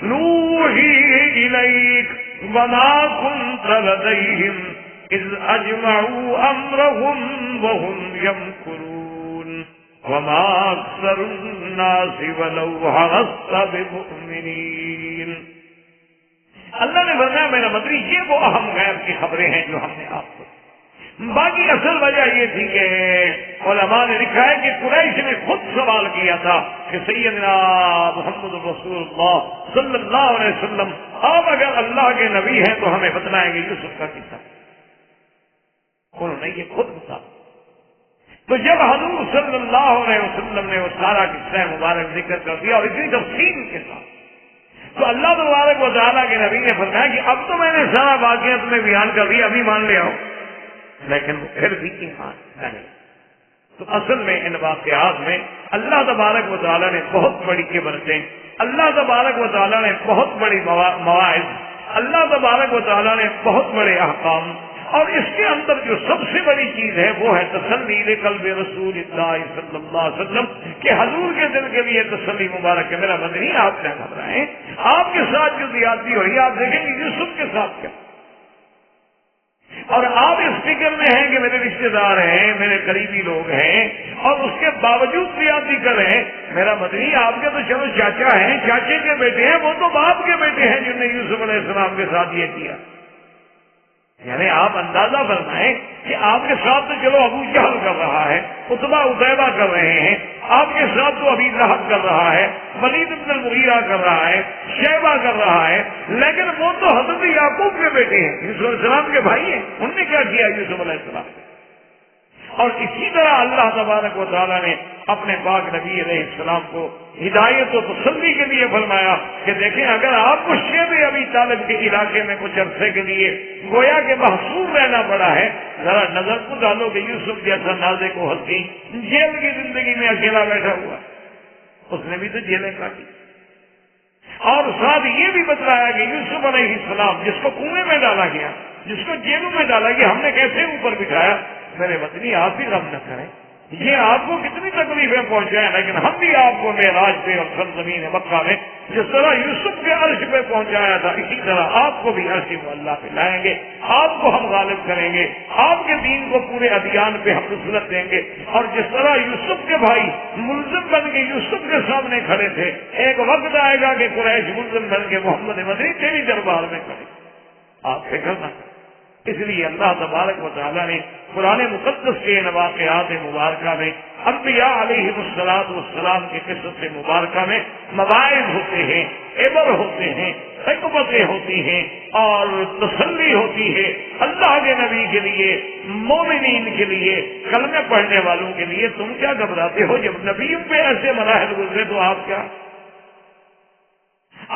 نوحی الیک وما کنت لدیہم اذ اجمعوا امرهم وهم یمکرون وما اکثر الناس ولو حرصت بمؤمنین. اللہ نے فرمایا میرا مدری یہ وہ اہم غیب کی خبریں ہیں جو ہم نے آپ کو. باقی اصل وجہ یہ تھی کہ علماء نے لکھا ہے کہ قریش نے خود سوال کیا تھا کہ سیدنا محمد رسول اللہ صلی اللہ علیہ وسلم آپ اگر اللہ کے نبی ہیں تو ہمیں بتلائیں گے یوسف کا قصہ. انہوں نے یہ خود بتا. تو جب حضور صلی اللہ علیہ وسلم نے وہ سارا قصہ مبارک ذکر کر دیا اور اتنی تفصیل کے ساتھ، تو اللہ تبارک و تعالیٰ کے نبی نے فرمایا کہ اب تو میں نے سارا واقعہ تمہیں بیان کر دیا، ابھی مان لے آؤ. لیکن وہ پھر بھی ایمان نہیں. تو اصل میں ان واقعات میں اللہ تبارک و تعالیٰ نے بہت بڑی عبرتیں، اللہ تبارک و تعالیٰ نے بہت بڑی مواعظ، اللہ تبارک و تعالیٰ نے بہت بڑے احکام، اور اس کے اندر جو سب سے بڑی چیز ہے وہ ہے تسلی قلب رسول اللہ صلی اللہ علیہ وسلم کہ حضور کے دل کے لیے تسلی مبارک ہے. میرا مدنی آپ نہ گھبرائیں، آپ کے ساتھ جو زیادتی ہو رہی ہے آپ دیکھیں گے یوسف کے ساتھ کیا، اور آپ اس فکر میں ہیں کہ میرے رشتے دار ہیں، میرے قریبی لوگ ہیں، اور اس کے باوجود زیادتی کر رہے ہیں. میرا مدنی آپ کے تو چلو چاچا ہیں، چاچے کے بیٹے ہیں، وہ تو باپ کے بیٹے ہیں جنہوں نے یوسف علیہ السلام کے ساتھ یہ کیا. یعنی آپ اندازہ فرمائیں کہ آپ کے ساتھ تو چلو ابو جہل کر رہا ہے، عتبہ عتیبہ کر رہے ہیں، آپ کے ساتھ تو ابھی لہب کر رہا ہے، ولید بن المغیرہ کر رہا ہے، شیبہ کر رہا ہے، لیکن وہ تو حضرت یعقوب کے بیٹے ہیں، یوسف علیہ السلام کے بھائی ہیں. انہوں نے کیا کیا یوسف علیہ السلام؟ اور اسی طرح اللہ تبارک و تعالیٰ نے اپنے پاک نبی علیہ السلام کو ہدایت و تسلی کے لیے فرمایا کہ دیکھیں اگر آپ کو شیب ابی طالب کے علاقے میں کچھ عرصے کے لیے گویا کہ محصور رہنا پڑا ہے، ذرا نظر کو ڈالو کہ یوسف جیسا نازک و حسین جیل کی زندگی میں اکیلا بیٹھا ہوا، اس نے بھی تو جیلیں کاٹی. اور ساتھ یہ بھی بتلایا کہ یوسف علیہ السلام جس کو کنویں میں ڈالا گیا، جس کو جیلوں میں ڈالا گیا، ہم نے کیسے اوپر بٹھایا. میرے وطنی آپ بھی غم نہ کریں، یہ آپ کو کتنی تکلیفیں پہنچائیں، لیکن ہم بھی آپ کو معراج پہ اور سرزمین مکہ میں جس طرح یوسف کے عرش پہ پہنچایا تھا، اسی طرح آپ کو بھی عرش اللہ پہ لائیں گے، آپ کو ہم غالب کریں گے، آپ کے دین کو پورے ادیان پہ ہم نصرت دیں گے۔ اور جس طرح یوسف کے بھائی ملزم بن کے یوسف کے سامنے کھڑے تھے، ایک وقت آئے گا کہ قریش ملزم بن کے محمد مدنی تیری دربار میں کھڑے، آپ فکر نہ کریں۔ اس لیے اللہ تبارک و تعالیٰ نے قرآن مقدس کے واقعات مبارکہ میں انبیاء علیہ السلام کی قصص مبارکہ میں مواعظ ہوتے ہیں، عبر ہوتے ہیں، حکمتیں ہوتی ہیں اور تسلی ہوتی ہے اللہ کے نبی کے لیے، مومنین کے لیے، کلمہ پڑھنے والوں کے لیے۔ تم کیا گھبراتے ہو؟ جب نبیوں پہ ایسے مراحل گزرے تو آپ کیا،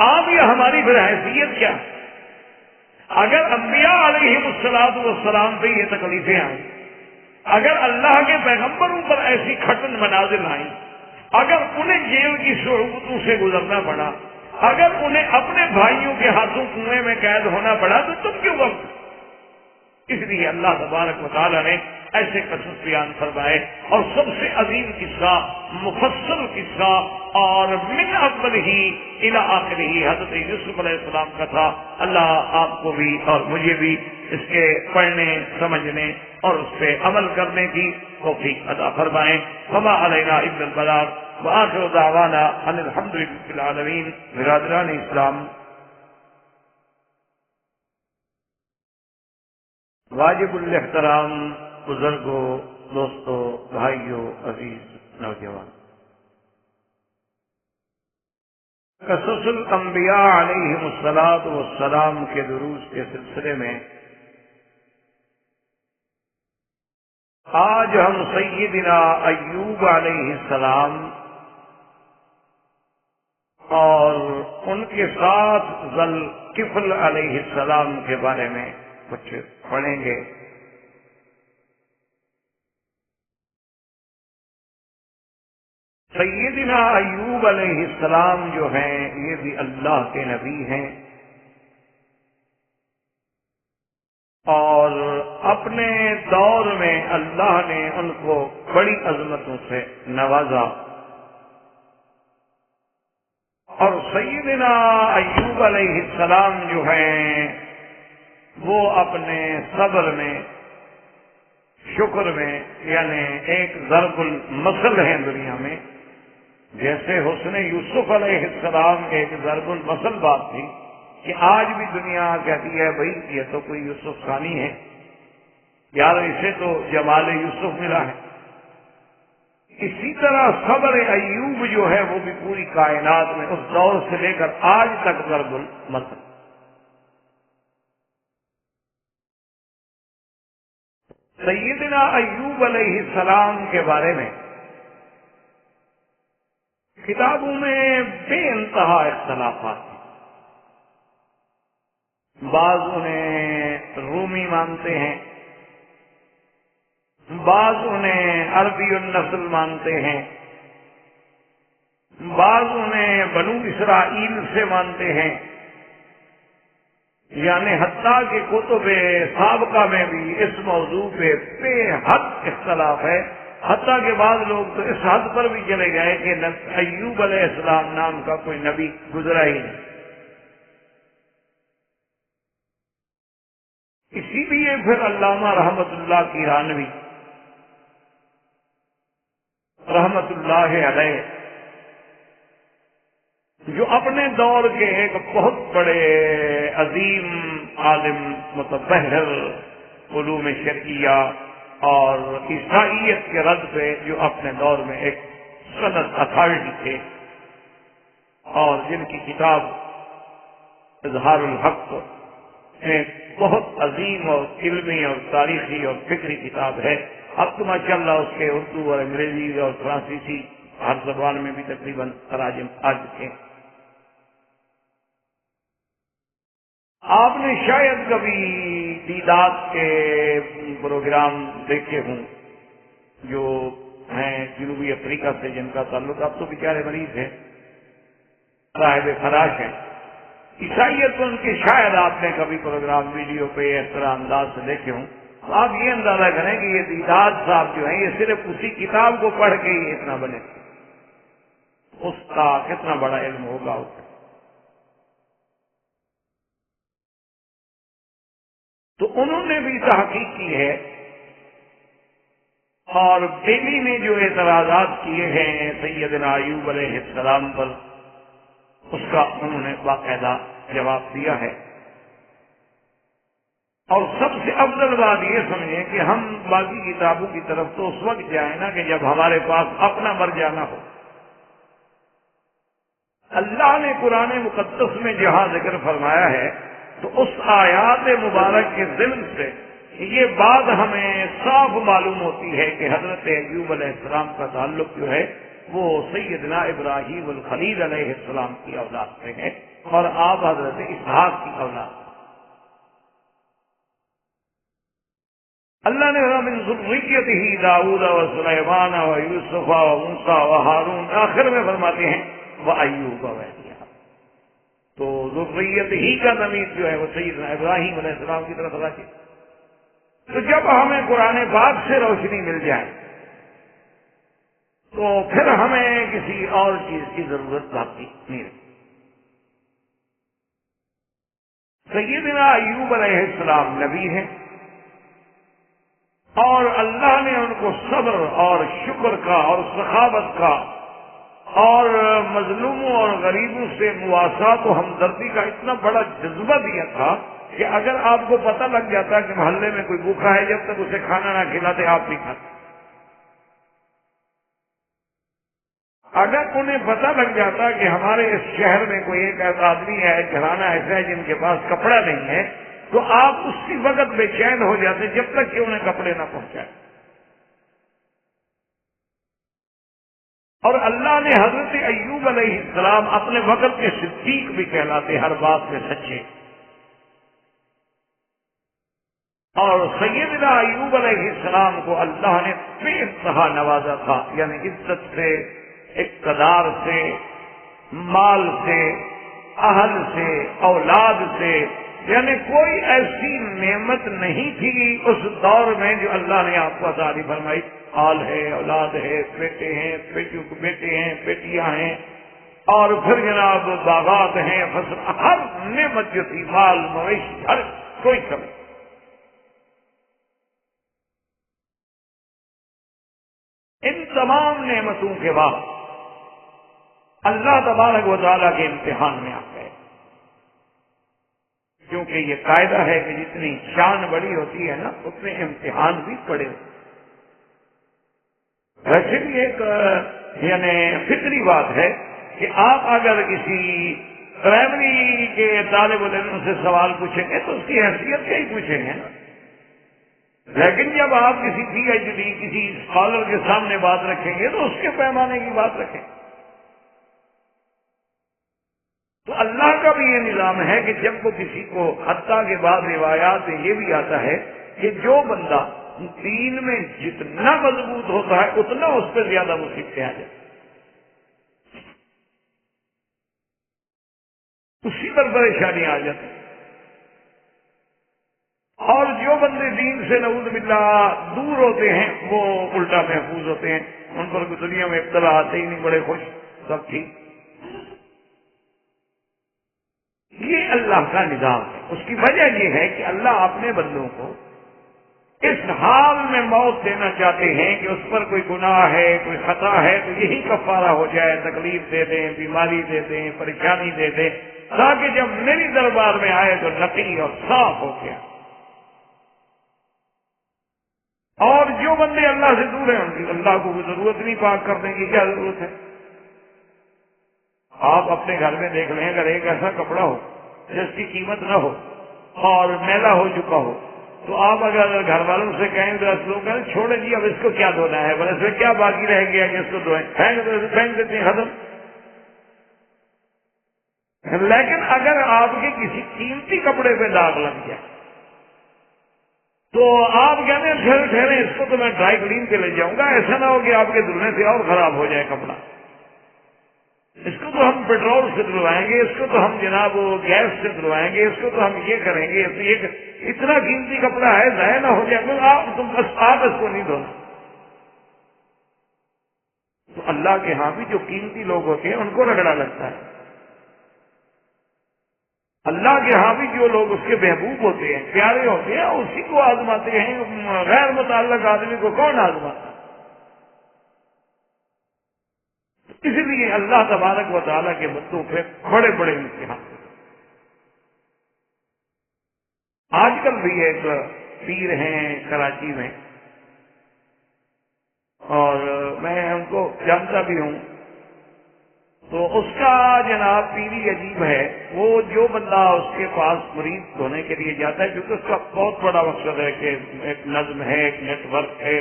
آپ یا ہماری پھر حیثیت کیا؟ اگر انبیاء علیہ السلام پہ یہ تکلیفیں آئیں، اگر اللہ کے پیغمبروں پر ایسی کھٹن منازل آئیں، اگر انہیں جیل کی صعوبتوں سے گزرنا پڑا، اگر انہیں اپنے بھائیوں کے ہاتھوں کنویں میں قید ہونا پڑا، تو تم کیوں وقت؟ اس لیے اللہ تبارک و تعالیٰ نے ایسے قصص بیان فرمائے، اور سب سے عظیم قصہ، مفصل قصہ اور من اول ہی الی آخر ہی حضرت یوسف علیہ السلام کا تھا۔ اللہ آپ کو بھی اور مجھے بھی اس کے پڑھنے، سمجھنے اور اس پہ عمل کرنے کی توفیق عطا فرمائے۔ وما علینا الا البلاغ وآخر دعوانا ان الحمد للہ رب العالمین۔ برادران اسلام، واجب الاحترام بزرگوں، دوستوں، بھائیوں، عزیز نوجوان، قصص الانبیاء علیہم السلام کے دروس کے سلسلے میں آج ہم سیدنا ایوب علیہ السلام اور ان کے ساتھ ذوالکفل علیہ السلام کے بارے میں کچھ پڑھیں گے۔ سیدنا ایوب علیہ السلام جو ہیں، یہ بھی اللہ کے نبی ہیں، اور اپنے دور میں اللہ نے ان کو بڑی عظمتوں سے نوازا، اور سیدنا ایوب علیہ السلام جو ہیں وہ اپنے صبر میں، شکر میں، یعنی ایک ضرب المثل ہے دنیا میں، جیسے حسن یوسف علیہ السلام ایک ضرب المثل بات تھی کہ آج بھی دنیا کہتی ہے بھئی یہ تو کوئی یوسف ثانی ہے، یار اسے تو جمال یوسف ملا ہے۔ اسی طرح صبر ایوب جو ہے وہ بھی پوری کائنات میں اس دور سے لے کر آج تک ضرب المثل۔ سیدنا ایوب علیہ السلام کے بارے میں کتابوں میں بے انتہا اختلافات ہیں۔ بعض انہیں رومی مانتے ہیں، بعض انہیں عربی النسل مانتے ہیں، بعض انہیں بنو اسرائیل سے مانتے ہیں، یعنی حتیٰ کہ کتب سابقہ میں بھی اس موضوع پہ بے حد اختلاف ہے، حتیٰ کہ بعض لوگ تو اس حد پر بھی چلے گئے کہ ایوب علیہ السلام نام کا کوئی نبی گزرا ہی نہیں۔ اسی لیے پھر علامہ رحمت اللہ کیرانوی رحمت اللہ علیہ، جو اپنے دور کے ایک بہت بڑے عظیم عالم، متبحر علوم شرعیہ اور عیسائیت کے رد پہ جو اپنے دور میں ایک سند اتھارٹی تھے، اور جن کی کتاب اظہار الحق ایک بہت عظیم اور علمی اور تاریخی اور فکری کتاب ہے۔ اب تو ماشاء اللہ اس کے اردو اور انگریزی اور فرانسیسی ہر زبان میں بھی تقریباً تراجم آ چکے ہیں۔ آپ نے شاید کبھی دیدات کے پروگرام دیکھے ہوں، جو ہیں جنوبی افریقہ سے، جن کا تعلق، اب تو بیچارے مریض ہیں، صاحب فراش ہیں، عیسائیت ان کے، شاید آپ نے کبھی پروگرام ویڈیو پہ اس طرح انداز سے دیکھے ہوں۔ تو آپ یہ اندازہ کریں کہ یہ دیداد صاحب جو ہیں یہ صرف اسی کتاب کو پڑھ کے ہی اتنا بنے، اس کا کتنا بڑا علم ہوگا اسے۔ تو انہوں نے بھی تحقیق کی ہے اور دہلی میں جو اعتراضات کیے ہیں سیدنا ایوب علیہ السلام پر، اس کا انہوں نے باقاعدہ جواب دیا ہے۔ اور سب سے افضل بات یہ سمجھیں کہ ہم باقی کتابوں کی طرف تو اس وقت جائیں نا کہ جب ہمارے پاس اپنا مرجع نہ ہو۔ اللہ نے قرآن مقدس میں جہاں ذکر فرمایا ہے تو اس آیات مبارک کے ضمن سے یہ بات ہمیں صاف معلوم ہوتی ہے کہ حضرت ایوب علیہ السلام کا تعلق جو ہے وہ سیدنا ابراہیم الخلیل علیہ السلام کی اولاد سے ہے اور آپ حضرت اسحاق کی اولاد۔ اللہ نے من ذریتہ داؤد و سلیمان و یوسف و موسیٰ و ہارون، آخر میں فرماتے ہیں وَأَيُّوبَ وَإِلْيَاسَ، تو ذریت ہی کا ضمیر جو ہے وہ سیدنا ابراہیم علیہ السلام کی طرف راجع۔ تو جب ہمیں قرآن پاک سے روشنی مل جائے تو پھر ہمیں کسی اور چیز کی ضرورت باقی نہیں رہتی۔ سیدنا ایوب علیہ السلام نبی ہیں اور اللہ نے ان کو صبر اور شکر کا اور سخاوت کا اور مظلوموں اور غریبوں سے مواسات و ہمدردی کا اتنا بڑا جذبہ دیا تھا کہ اگر آپ کو پتہ لگ جاتا کہ محلے میں کوئی بھوکا ہے، جب تک اسے کھانا نہ کھلاتے آپ نہیں کھاتے۔ اگر انہیں پتہ لگ جاتا کہ ہمارے اس شہر میں کوئی ایک ایسا آدمی ہے، گھرانہ ایسا ہے جن کے پاس کپڑا نہیں ہے، تو آپ اسی وقت بے چین ہو جاتے جب تک کہ انہیں کپڑے نہ پہنچائے۔ اور اللہ نے حضرت ایوب علیہ السلام اپنے وقت کے صدیق بھی کہلاتے، ہر بات میں سچے۔ اور سیدنا ایوب علیہ السلام کو اللہ نے بے انتہا نوازا تھا، یعنی عزت سے، اقتدار سے، مال سے، اہل سے، اولاد سے، یعنی کوئی ایسی نعمت نہیں تھی اس دور میں جو اللہ نے آپ کو عطا فرمائی۔ آل ہے، اولاد ہے، بیٹے ہیں، بیٹے ہیں، بیٹیاں ہیں، اور پھر جناب باغات ہیں، فصل، ہر نعمت جو تھی، مال مویشی، ہر کوئی کمی۔ ان تمام نعمتوں کے بعد اللہ تبارک و تعالیٰ کے امتحان میں آ گئے، کیونکہ یہ قاعدہ ہے کہ جتنی شان بڑی ہوتی ہے نا اتنے امتحان بھی بڑے ہوتے ہیں۔ ویسے بھی ایک یعنی فطری بات ہے کہ آپ اگر کسی پرائمری کے طالب علم سے سوال پوچھیں گے تو اس کی حیثیت سے ہی پوچھیں گے نا، لیکن جب آپ کسی پی ایچ ڈی کسی اسکالر کے سامنے بات رکھیں گے تو اس کے پیمانے کی بات رکھیں۔ تو اللہ کا بھی یہ نظام ہے کہ جب وہ کسی کو، حتیٰ کے بعد روایات میں یہ بھی آتا ہے کہ جو بندہ دین میں جتنا مضبوط ہوتا ہے اتنا اس پہ زیادہ مصیبتیں آ جاتی، اسی پر پریشانی آ جاتی۔ اور جو بندے دین سے نعوذ باللہ دور ہوتے ہیں وہ الٹا محفوظ ہوتے ہیں، ان پر کوئی دنیا میں ابتلا آتے ہی نہیں، بڑے خوش، سب ٹھیک۔ یہ اللہ کا نظام ہے۔ اس کی وجہ یہ ہے کہ اللہ اپنے بندوں کو اس حال میں موت دینا چاہتے ہیں کہ اس پر کوئی گناہ ہے، کوئی خطا ہے تو یہی کفارہ ہو جائے، تکلیف دے دیں، بیماری دے دیں، پریشانی دے دیں، تاکہ جب میری دربار میں آئے تو نقی اور صاف ہو گیا۔ اور جو بندے اللہ سے دور ہیں ان کی اللہ کو کوئی ضرورت نہیں، پاک کرنے کی کیا ضرورت ہے؟ آپ اپنے گھر میں دیکھ لیں، اگر ایک ایسا کپڑا ہو جس کی قیمت نہ ہو اور میلا ہو چکا ہو تو آپ اگر گھر والوں سے کہیں تو لوگ کہیں چھوڑے جی اب اس کو کیا دھونا ہے، بس اس میں کیا باقی رہ گیا کہ اس کو دھوئیں، پھینک دیتے ہیں، ختم۔ لیکن اگر آپ کے کسی قیمتی کپڑے پہ داغ لگ جائے تو آپ کہتے ہیں ٹھہرے اس کو تو میں ڈرائی کلین کے لے جاؤں گا، ایسا نہ ہو کہ آپ کے دھلنے سے اور خراب ہو جائے کپڑا۔ اس کو تو ہم پیٹرول سے دلوائیں گے، اس کو تو ہم جناب گیس سے دلوائیں گے، اس کو تو ہم یہ کریں گے، اتنا قیمتی کپڑا ہے ضائع نہ ہو جائے تو آپ اس کو نہیں دھونا۔ تو اللہ کے ہاں بھی جو قیمتی لوگ ہوتے ہیں ان کو رگڑا لگتا ہے، اللہ کے ہاں بھی جو لوگ اس کے محبوب ہوتے ہیں، پیارے ہوتے ہیں، اسی کو آزماتے ہیں۔ غیر متعلق آدمی کو کون آزماتا؟ اس لیے اللہ تبارک و تعالیٰ کے بندوں پہ بڑے بڑے امتحان۔ آج کل بھی ایک پیر ہیں کراچی میں، اور میں ان کو جانتا بھی ہوں، تو اس کا جناب پیری عجیب ہے۔ وہ جو بندہ اس کے پاس مرید ہونے کے لیے جاتا ہے، کیونکہ اس کا بہت بڑا مقصد ہے کہ ایک نظم ہے، ایک نیٹ ورک ہے،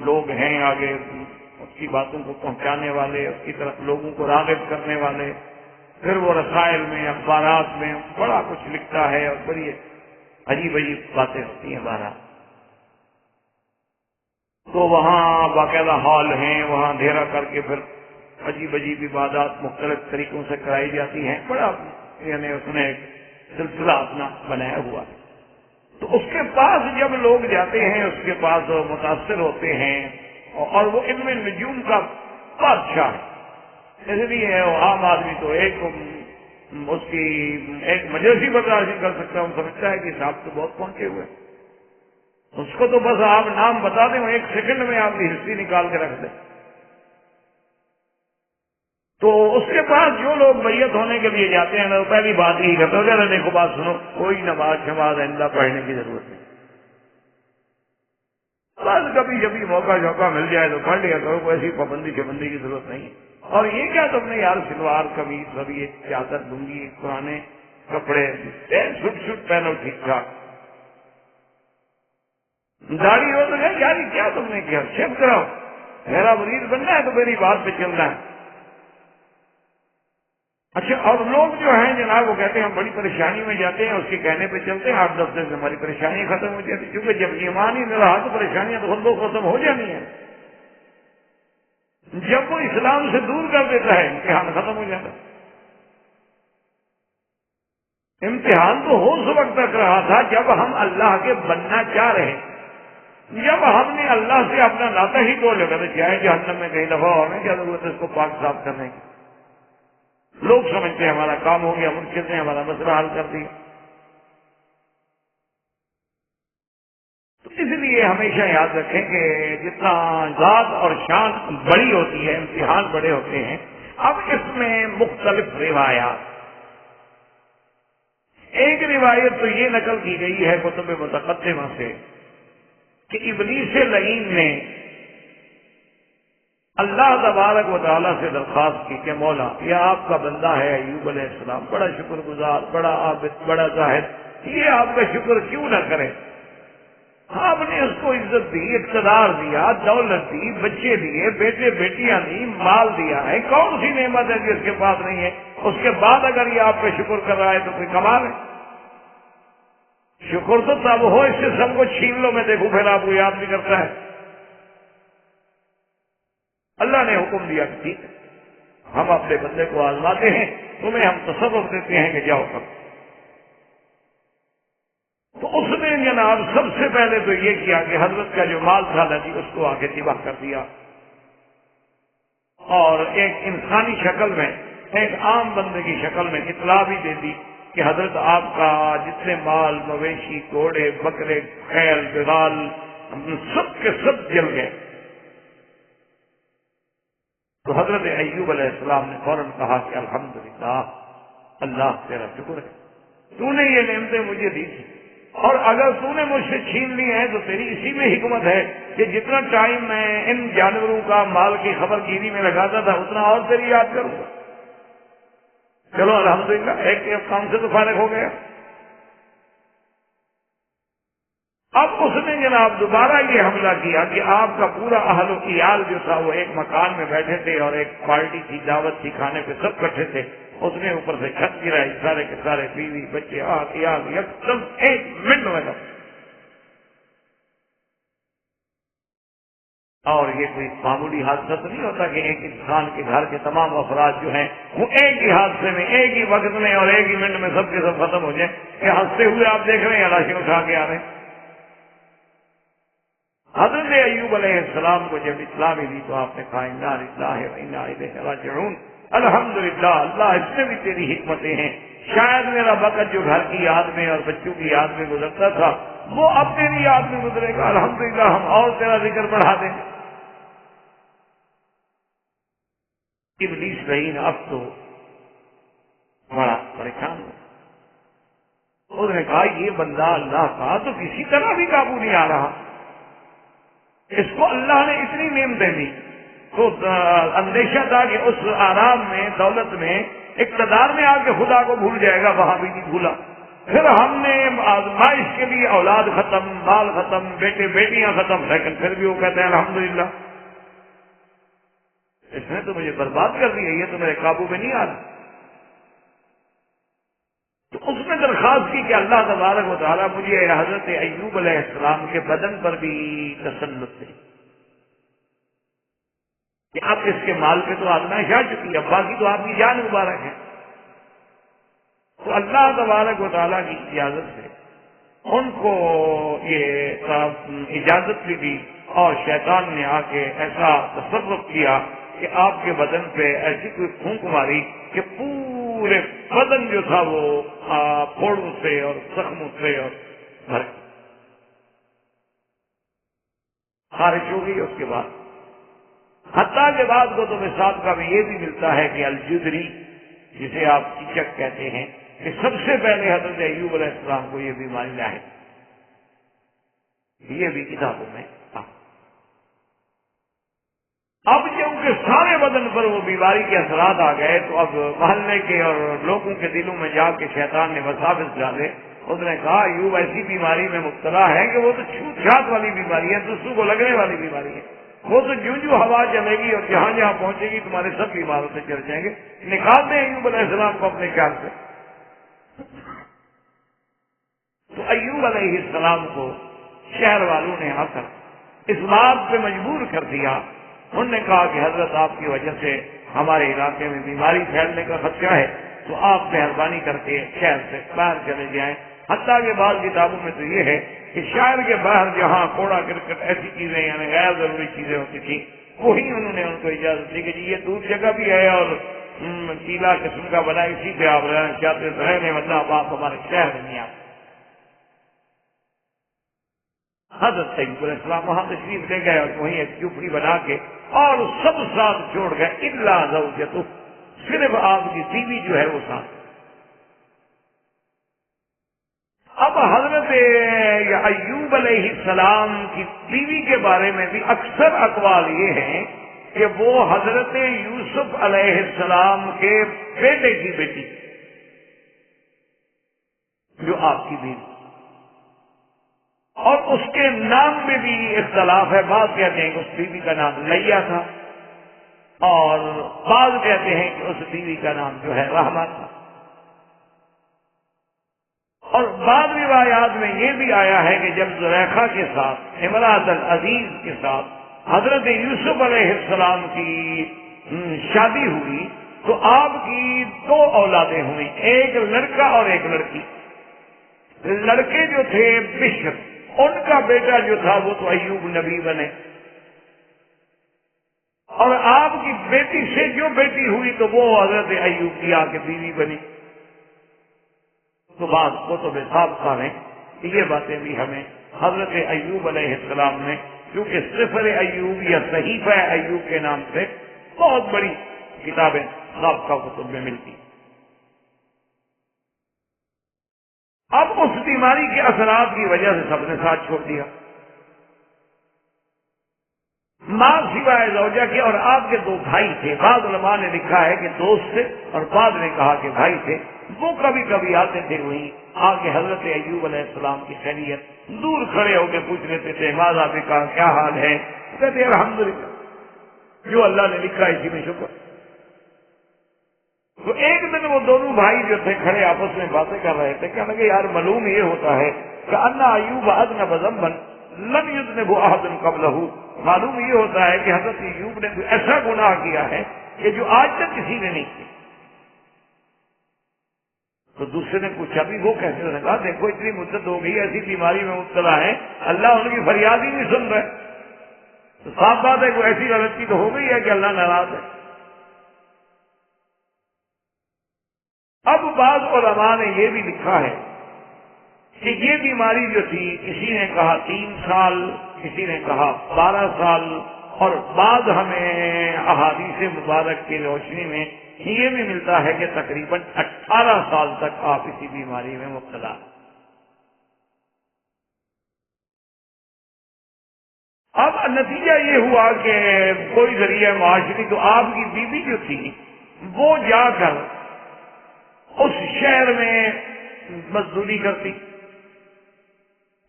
لوگ ہیں آگے اس کی باتوں کو پہنچانے والے، اس کی طرف لوگوں کو راغب کرنے والے، پھر وہ رسائل میں اخبارات میں بڑا کچھ لکھتا ہے اور بڑی عجیب عجیب باتیں ہوتی ہیں بہرحال۔ تو وہاں باقاعدہ ہال ہیں، وہاں اندھیرا کر کے پھر عجیب عجیب عبادات مختلف طریقوں سے کرائی جاتی ہیں، بڑا یعنی اس نے ایک سلسلہ اپنا بنایا ہوا ہے۔ تو اس کے پاس جب لوگ جاتے ہیں، اس کے پاس متاثر ہوتے ہیں، اور وہ علم نجوم کا بادشاہ ہے، اس لیے عام آدمی تو اس کی ایک مجلسی برداشت نہیں کر سکتا، وہ سمجھتا ہے کہ صاحب تو بہت پہنچے ہوئے، اس کو تو بس آپ نام بتا دیں، ایک سیکنڈ میں آپ کی ہسٹری نکال کے رکھ دیں۔ تو اس کے پاس جو لوگ بیعت ہونے کے لیے جاتے ہیں، پہلی بات یہی کرتے ہیں، دیکھو بات سنو، کوئی نماز آئندہ پڑھنے کی ضرورت نہیں، بس کبھی جبھی موقع مل جائے تو پڑھ لیا کرو، کوئی ایسی پابندی شبندی کی ضرورت نہیں ہے۔ اور یہ کیا تم نے یار سلوار قمیض سب یہ چادر لنگی پرانے کپڑے سٹ پہنو ٹھیک ٹھاک، داڑھی ہو تو یار کیا تم نے کیا، شیو کراؤ، میرا مرید بننا ہے تو میری بات پہ چلنا ہے۔ اچھا، اور لوگ جو ہیں جناب وہ کہتے ہیں ہم بڑی پریشانی میں جاتے ہیں، اس کے کہنے پہ چلتے ہیں، 8-10 دن سے ہماری پریشانیاں ختم ہو جاتی، کیونکہ جب ایمان ہی نہ رہا تو پریشانیاں تو خود ختم ہو جانی ہیں۔ جب وہ اسلام سے دور کر دیتا ہے امتحان ختم ہو جاتا ہے۔ امتحان تو ہو اس وقت تک رہا تھا جب ہم اللہ کے بننا چاہ رہے ہیں، جب ہم نے اللہ سے اپنا ناطہ ہی توڑ لیا تو چاہے جہنم میں کہیں دفعہ ہونے کیا ضرورت ہے اس کو پاک صاف کرنے کی۔ لوگ سمجھتے ہیں ہمارا کام ہو گیا، مرشد نے ہمارا مسئلہ حل کر دیا۔ تو اس لیے ہمیشہ یاد رکھیں کہ جتنا ذات اور شان بڑی ہوتی ہے، امتحان بڑے ہوتے ہیں۔ اب اس میں مختلف روایات، ایک روایت تو یہ نقل کی گئی ہے کتب متقدمہ سے کہ ابلیس لعین نے اللہ تبارک و تعالیٰ سے درخواست کی کہ مولا، یہ آپ کا بندہ ہے ایوب علیہ السلام، بڑا شکر گزار، بڑا عابد، بڑا زاہد، یہ آپ کا شکر کیوں نہ کرے؟ آپ نے اس کو عزت دی، اقتدار دیا، دولت دی، بچے دیے، بیٹے بیٹیاں دی، مال دیا ہے، کون سی نعمت ہے جس کے پاس نہیں ہے؟ اس کے بعد اگر یہ آپ کا شکر کر رہا ہے تو کوئی کمال ہے؟ شکر تو تب ہو اس سے سب کو چھین لو، میں دیکھوں پھر آپ کو یاد نہیں کرتا ہے۔ اللہ نے حکم دیا کہ ٹھیک ہے، ہم اپنے بندے کو آزماتے ہیں، تمہیں ہم تصرف دیتے ہیں کہ جاؤ کرو۔ تو اس نے جناب سب سے پہلے تو یہ کیا کہ حضرت کا جو مال تھا ندی اس کو آگے تباہ کر دیا، اور ایک انسانی شکل میں، ایک عام بندے کی شکل میں اطلاع بھی دے دی کہ حضرت آپ کا جتنے مال، مویشی، گھوڑے، بکرے، خیل، بغال سب کے سب جل گئے۔ تو حضرت ایوب علیہ السلام نے فوراً کہا کہ الحمدللہ، اللہ تیرا شکر ہے، تو نے یہ نعمتیں مجھے دی تھی، اور اگر تو نے مجھ سے چھین لی ہیں تو تیری اسی میں حکمت ہے کہ جتنا ٹائم میں ان جانوروں کا مال کی خبر گیری میں لگاتا تھا اتنا اور تیری یاد کروں گا۔ چلو الحمدللہ، ایک کام سے تو فارغ ہو گیا۔ اب اس نے جناب دوبارہ یہ حملہ کیا کہ آپ کا پورا اہل و عیال جو تھا وہ ایک مکان میں بیٹھے تھے، اور ایک پارٹی تھی، دعوت تھی، کھانے پہ سب کٹھے تھے، اس نے اوپر سے چھت گرائی، سارے کے سارے بیوی بچے عیال یکدم ایک منٹ میں اور یہ کوئی معمولی حادثہ تو نہیں ہوتا کہ ایک انسان کے گھر کے تمام افراد جو ہیں وہ ایک ہی حادثے میں ایک ہی وقت میں اور ایک ہی منٹ میں سب کے سب ختم ہو جائیں کہ ہنستے ہوئے آپ دیکھ رہے ہیں لاشیں اٹھا کے آ رہے ہیں۔ حضرت ایوب علیہ السلام کو جب اسلامی دی تو آپ نے کہا انا للہ و انا الیہ راجعون، الحمدللہ اللہ اس میں بھی تیری حکمتیں ہیں، شاید میرا وقت جو گھر کی یاد میں اور بچوں کی یاد میں گزرتا تھا وہ اب تیری یاد میں گزرے گا، الحمدللہ ہم اور تیرا ذکر بڑھا دیں گے۔ ابلیس لعین اب تو بڑا پریشان ہو، اس نے کہا یہ بندہ اللہ کا تو کسی طرح بھی قابو نہیں آ رہا، اس کو اللہ نے اتنی نعمتیں دی تو اندیشہ تھا کہ اس آرام میں دولت میں اقتدار میں آ کے خدا کو بھول جائے گا، وہاں بھی نہیں بھولا۔ پھر ہم نے آزمائش کے لیے اولاد ختم، مال ختم، بیٹے بیٹیاں ختم، لیکن پھر بھی وہ کہتے ہیں الحمدللہ اس نے تو مجھے برباد کر دیا، یہ تو میرے قابو میں نہیں آ رہا۔ تو اس نے درخواست کی کہ اللہ تبارک و تعالیٰ مجھے حضرت ایوب علیہ السلام کے بدن پر بھی تسلط دے کہ اب اس کے مال پہ تو آزمائش آ چکی ہے، ابا کی تو آپ کی جان مبارک ہے۔ تو اللہ تبارک و تعالیٰ کی اجازت سے ان کو یہ اجازت بھی دی اور شیطان نے آ کے ایسا تصرف کیا کہ آپ کے بدن پہ ایسی کوئی پھونک ماری کہ پورے بدن جو تھا وہ پھوڑوں سے اور زخموں سے اور بھر خارج ہو گئی۔ اس کے بعد حتیٰ کے بعد کتب سابقہ میں یہ بھی ملتا ہے کہ الجدری جسے آپ چیچک کہتے ہیں کہ سب سے پہلے حضرت ایوب علیہ السلام کو یہ بیماری لاحق، یہ بھی کتابوں میں تھا۔ اب کیونکہ سارے بدن پر وہ بیماری کے اثرات آ گئے تو اب محلے کے اور لوگوں کے دلوں میں جا کے شیطان نے وساوس ڈالے۔ اس نے کہا ایوب ایسی بیماری میں مبتلا ہے کہ وہ تو چھوت چھات والی بیماری ہے، دوسروں کو لگنے والی بیماری ہے، وہ تو جو ہوا چلے گی اور جہاں جہاں پہنچے گی تمہارے سب بیماروں سے چل جائیں گے، نکال دیں ایوب علیہ السلام کو اپنے خیال سے۔ تو ایوب علیہ السلام کو شہر والوں نے آ کر اس بات پہ مجبور کر دیا، انہوں نے کہا کہ حضرت آپ کی وجہ سے ہمارے علاقے میں بیماری پھیلنے کا خدشہ ہے تو آپ مہربانی کر کے شہر سے باہر چلے جائیں۔ حتیٰ کہ بعض کتابوں میں تو یہ ہے کہ شہر کے باہر جہاں کوڑا کرکٹ ایسی چیزیں یعنی غیر ضروری چیزیں ہوتی تھی وہی انہوں نے ان کو اجازت دی کہ جی یہ دور جگہ بھی ہے اور ٹیلا قسم کا بنا، اسی پہ آپ رہنا چاہتے رہنے مطلب آپ ہمارے شہر میں نہیں آتے۔ حضرت ایوب علیہ السلام وہاں تشریف لے گئے اور وہیں ایک جھوپڑی بنا کے اور سب ساتھ چھوڑ گئے الا زوجتہ، صرف آپ کی بیوی جو ہے وہ ساتھ۔ اب حضرت ایوب علیہ السلام کی بیوی کے بارے میں بھی اکثر اقوال یہ ہیں کہ وہ حضرت یوسف علیہ السلام کے بیٹے کی بیٹی جو آپ کی بیوی، اور اس کے نام میں بھی اختلاف ہے، بعض کہتے ہیں کہ اس بیوی کا نام لیا تھا اور بعض کہتے ہیں کہ اس بیوی کا نام جو ہے رحمہ تھا، اور بعض روایات میں یہ بھی آیا ہے کہ جب زلیخا کے ساتھ امراۃ العزیز کے ساتھ حضرت یوسف علیہ السلام کی شادی ہوئی تو آپ کی دو اولادیں ہوئیں، ایک لڑکا اور ایک لڑکی۔ لڑکے جو تھے بشر، ان کا بیٹا جو تھا وہ تو ایوب نبی بنے، اور آپ کی بیٹی سے جو بیٹی ہوئی تو وہ حضرت ایوب کی آ کے بیوی بنی۔ تو بعض کتب سابقہ میں یہ باتیں بھی ہمیں حضرت ایوب علیہ السلام نے، کیونکہ سفر ایوب یا صحیفہ ایوب کے نام سے بہت بڑی کتابیں سابقہ کتب میں ملتی۔ اب اس بیماری کے اثرات کی وجہ سے سب نے ساتھ چھوڑ دیا، ماں سوائے زوجہ کے، اور آپ کے دو بھائی تھے، بعض علماء نے لکھا ہے کہ دوست تھے اور بعض نے کہا کہ بھائی تھے، وہ کبھی کبھی آتے تھے وہیں آ کے حضرت ایوب علیہ السلام کی خیریت دور کھڑے ہو کے پوچھ لیتے تھے، ماذا بکا، کیا حال ہے؟ کہتے ہیں الحمدللہ، جو اللہ نے لکھا اسی میں شکر۔ تو ایک دن وہ دونوں بھائی جو تھے کھڑے آپس میں باتیں کر رہے تھے، کہنے لگے یار معلوم یہ ہوتا ہے کہ انا ایوب اذنب ذنبا لم یذنب احد قبلہ، معلوم یہ ہوتا ہے کہ حضرت ایوب نے کوئی ایسا گناہ کیا ہے کہ جو آج تک کسی نے نہیں کیا۔ تو دوسرے نے پوچھا بھی وہ کیسے؟ انہوں نے کہا دیکھو اتنی مدت ہو گئی ایسی بیماری میں مبتلا ہے، اللہ ان کی فریاد ہی نہیں سن رہے، تو صاف بات ہے کوئی ایسی غلطی تو ہو گئی ہے کہ اللہ ناراض ہے۔ اب بعض علماء نے یہ بھی لکھا ہے کہ یہ بیماری جو تھی، کسی نے کہا 3 سال، کسی نے کہا 12 سال، اور بعض ہمیں احادیث مبارک کی روشنی میں یہ بھی ملتا ہے کہ تقریباً 18 سال تک آپ اسی بیماری میں مبتلا۔ اب نتیجہ یہ ہوا کہ کوئی ذریعہ معاشی، تو آپ کی بیوی جو تھی وہ جا کر اس شہر میں مزدوری کرتی،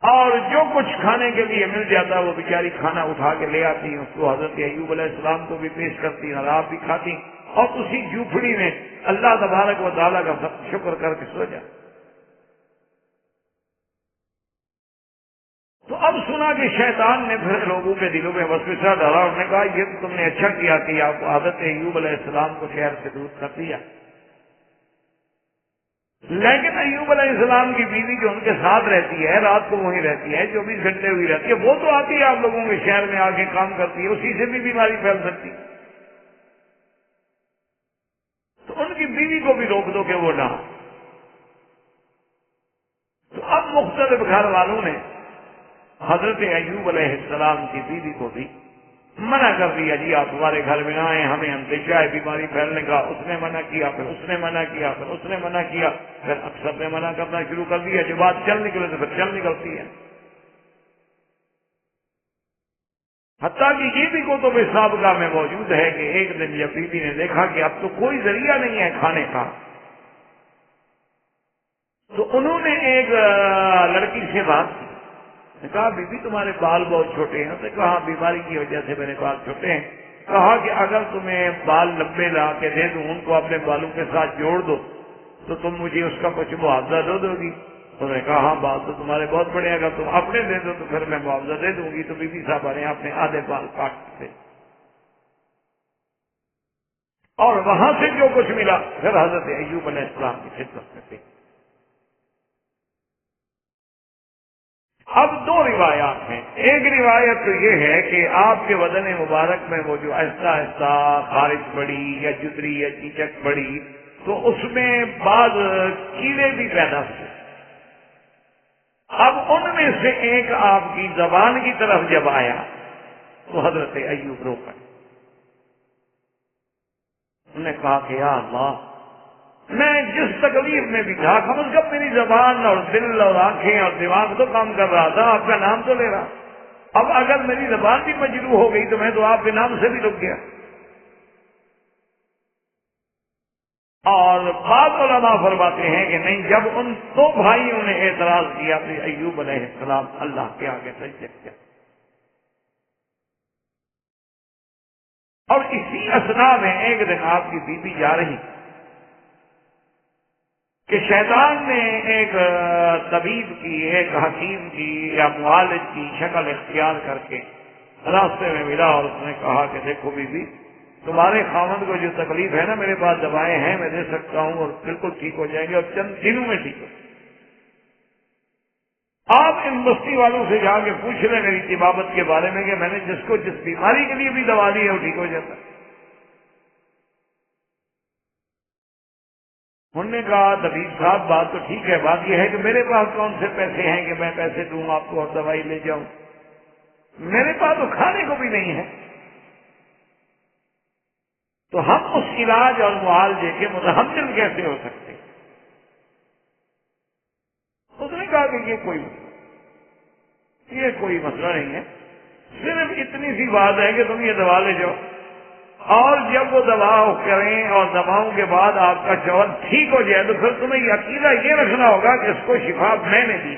اور جو کچھ کھانے کے لیے مل جاتا وہ بیچاری کھانا اٹھا کے لے آتی، اس کو حضرت ایوب علیہ السلام کو بھی پیش کرتی اور آپ بھی کھاتی، اور اسی جھوپڑی میں اللہ تبارک و تعالیٰ کا شکر کر کے سو جاتی۔ تو اب سنا کہ شیطان نے پھر لوگوں کے دلوں میں وسوسہ ڈالا، انہوں نے کہا یہ تو تم نے اچھا کیا کہ آپ کو حضرت ایوب علیہ السلام کو شہر سے دور کر دیا، لیکن ایوب علیہ السلام کی بیوی جو ان کے ساتھ رہتی ہے، رات کو وہیں رہتی ہے، 24 گھنٹے ہوئی رہتی ہے، وہ تو آتی ہے آپ لوگوں کے شہر میں آ کے کام کرتی ہے، اسی سے بھی بیماری پھیل سکتی، تو ان کی بیوی کو بھی روک دو کہ وہ نہ۔ تو اب مختلف گھر والوں نے حضرت ایوب علیہ السلام کی بیوی کو بھی منع کر دیا، جی آپ ہمارے گھر میں آئے، ہمیں اندیشہ ہے بیماری پھیلنے کا۔ اس نے منع کیا، پھر اس نے منع کیا، پھر اس نے منع کیا، پھر اکثر نے منع کرنا شروع کر دیا، جو بات چل نکلے تو پھر چل نکلتی ہے۔ حتیٰ کہ یہ بھی کتب سابقہ میں موجود ہے کہ ایک دن جب بیوی نے دیکھا کہ اب تو کوئی ذریعہ نہیں ہے کھانے کا، تو انہوں نے ایک لڑکی سے بات کی، نے کہا بی بی تمہارے بال بہت چھوٹے ہیں، تو کہا بیماری کی وجہ سے میرے بال چھوٹے ہیں، کہا کہ اگر تمہیں بال لمبے لا کے دے دوں، ان کو اپنے بالوں کے ساتھ جوڑ دو تو تم مجھے اس کا کچھ معاوضہ دو گی؟ تو نے کہا ہاں بال تو تمہارے بہت بڑے ہیں، اگر تم اپنے دے دو تو پھر میں معاوضہ دے دوں گی۔ تو بی بی صاحبہ نے اپنے آدھے بال کاٹ دیے، اور وہاں سے جو کچھ ملا پھر حضرت ایوب علیہ السلام کی خدمت میں تھی۔ اب 2 روایات ہیں، ایک روایت تو یہ ہے کہ آپ کے بدن مبارک میں وہ جو آہستہ آہستہ خارج پڑی یا جدری یا چیچک پڑی، تو اس میں بعض کیڑے بھی پیدا ہوئے۔ اب ان میں سے ایک آپ کی زبان کی طرف جب آیا تو حضرت ایوب رو پڑے، انہوں نے کہا کہ یا اللہ، میں جس تکلیف میں بھی تھا کم از کم میری زبان اور دل اور آنکھیں اور دماغ تو کام کر رہا تھا، آپ کا نام تو لے رہا، اب اگر میری زبان بھی مجروح ہو گئی تو میں تو آپ کے نام سے بھی رک گیا۔ اور بعض علماء فرماتے ہیں کہ نہیں، جب ان 2 بھائیوں نے اعتراض کیا تو ایوب علیہ السلام اللہ کے آگے سجدہ کیا، اور اسی اثناء میں ایک دن آپ کی بیوی جا رہی کہ شیطان نے ایک طبیب کی، ایک حکیم کی یا معالج کی شکل اختیار کر کے راستے میں ملا، اور اس نے کہا کہ دیکھو بی بی، تمہارے خاوند کو جو تکلیف ہے نا، میرے پاس دوائیں ہیں، میں دے سکتا ہوں اور بالکل ٹھیک ہو جائیں گے، اور چند دنوں میں ٹھیک ہو۔ آپ ان بستی والوں سے جا کے پوچھ لیں میری طبابت کے بارے میں کہ میں نے جس کو جس بیماری کے لیے بھی دوا دی ہے وہ ٹھیک ہو جاتا ہے۔ انہوں نے کہا طبیب صاحب بات تو ٹھیک ہے، بات یہ ہے کہ میرے پاس کون سے پیسے ہیں کہ میں پیسے دوں آپ کو اور دوائی لے جاؤں، میرے پاس تو کھانے کو بھی نہیں ہے، تو ہم اس علاج اور معالجے کے متحمل کیسے ہو سکتے؟ اس نے کہا کہ یہ کوئی مسئلہ نہیں ہے، صرف اتنی سی بات ہے کہ تم یہ دوا لے جاؤ، اور جب وہ دوا کریں اور دواؤں کے بعد آپ کا شوہر ٹھیک ہو جائے تو پھر تمہیں یہ عقیدہ یہ رکھنا ہوگا کہ اس کو شفا میں نے دی،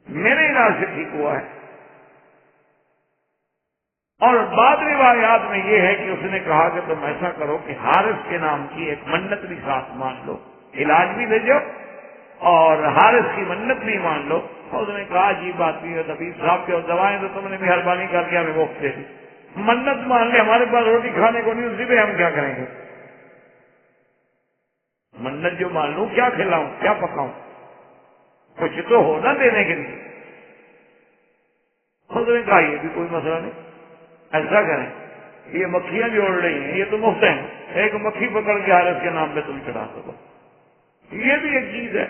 میرے علاج سے ٹھیک ہوا ہے۔ اور بعض روایات میں یہ ہے کہ اس نے کہا کہ تم ایسا کرو کہ حارث کے نام کی ایک منت بھی ساتھ مان لو، علاج بھی لے جاؤ اور حارث کی منت بھی مان لو. اس نے کہا عجیب بات نہیں ہے طبیب صاحب کی، اور دوائیں تو تم نے مہربانی کر کے ہمیں مفت دے دی. منت مان لے ہمارے پاس روٹی کھانے کو نہیں، اسی پہ ہم کیا کریں گے؟ منت جو مان لوں کیا کھلاؤں کیا پکاؤں، کچھ تو ہونا دینے کے لیے. خود نے کہا یہ بھی کوئی مسئلہ نہیں، ایسا کریں یہ مکھیاں جوڑ رہی ہیں، یہ تو مفت ہیں، ایک مکھی پکڑ کے حارث کے نام پہ تم چڑھا سکو. یہ بھی ایک چیز ہے،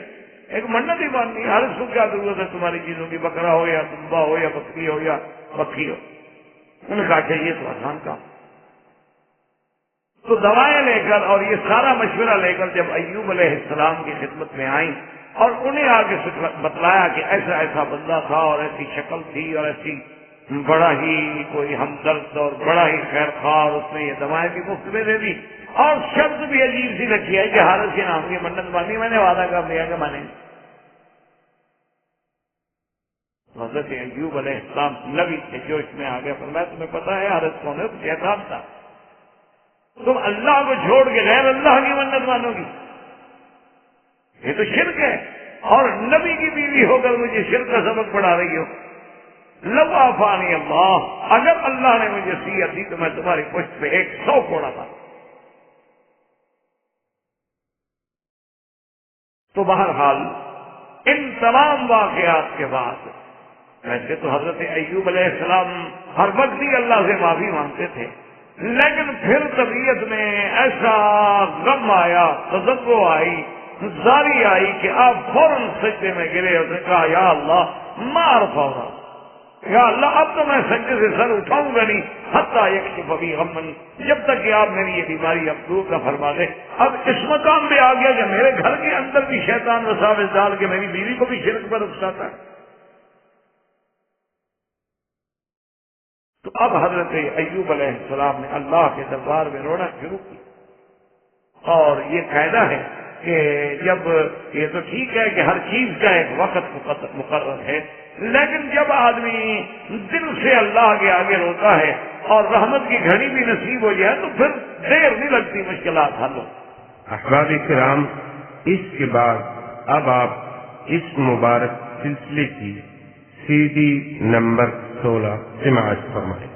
ایک منت ہی ماننی. حارث کو کیا ضرورت ہے تمہاری چیزوں کی، بکرا ہو یا دمبا ہو یا بکری ہو یا مکھی ہو. انہوں نے کہا چاہیے تو آسان کام. تو دوائیں لے کر اور یہ سارا مشورہ لے کر جب ایوب علیہ السلام کی خدمت میں آئیں اور انہیں آگے بتلایا کہ ایسا ایسا بندہ تھا اور ایسی شکل تھی اور ایسی بڑا ہی کوئی ہمدرد اور بڑا ہی خیر خواہ، اور اس نے یہ دوائیں بھی مفت میں دے دی اور شرط بھی عجیب سی رکھی ہے کہ حارث کے نام کی منت مانی، میں نے وعدہ کر لیا کہ مانے. حضرت ایوب علیہ السلام نبی تھے جو اس میں آگے فرمایا تمہیں پتا ہے حارث کون ہے؟ شیطان تھا. تم اللہ کو چھوڑ کے غیر اللہ کی منت مانو گی، یہ تو شرک ہے. اور نبی کی بیوی ہو کر مجھے شرک کا سبق پڑھا رہی ہو. لو عافانی اللہ، اگر اللہ نے مجھے صحت دی تو میں تمہاری پشت پہ 100 کوڑا تھا. تو بہرحال ان تمام واقعات کے بعد ویسے تو حضرت ایوب علیہ السلام ہر وقت ہی اللہ سے معافی مانگتے تھے، لیکن پھر طبیعت میں ایسا غم آیا، تذبذب آئی، زاری آئی کہ آپ فوراً سجدے میں گرے اور نے کہا یا اللہ مار فورا، یا اللہ اب تو میں سجدے سے سر اٹھاؤں گا نہیں حتیٰ یکشف بی غمن، جب تک کہ آپ میری یہ بیماری اب دور نہ فرما دے. اب اس مقام پہ آ گیا کہ میرے گھر کے اندر بھی شیطان وساوس ڈال کے میری بیوی کو بھی شرک پر اکساتا ہے. تو اب حضرت ایوب علیہ السلام نے اللہ کے دربار میں رونا شروع کی. اور یہ قاعدہ ہے کہ جب یہ تو ٹھیک ہے کہ ہر چیز کا ایک وقت مقرر ہے، لیکن جب آدمی دل سے اللہ کے آگے روتا ہے اور رحمت کی گھڑی بھی نصیب ہو جائے تو پھر دیر نہیں لگتی مشکلات حل ہو. احباب کرام، اس کے بعد اب آپ اس مبارک سلسلے کی CD نمبر 16 سماعت فرمائیں.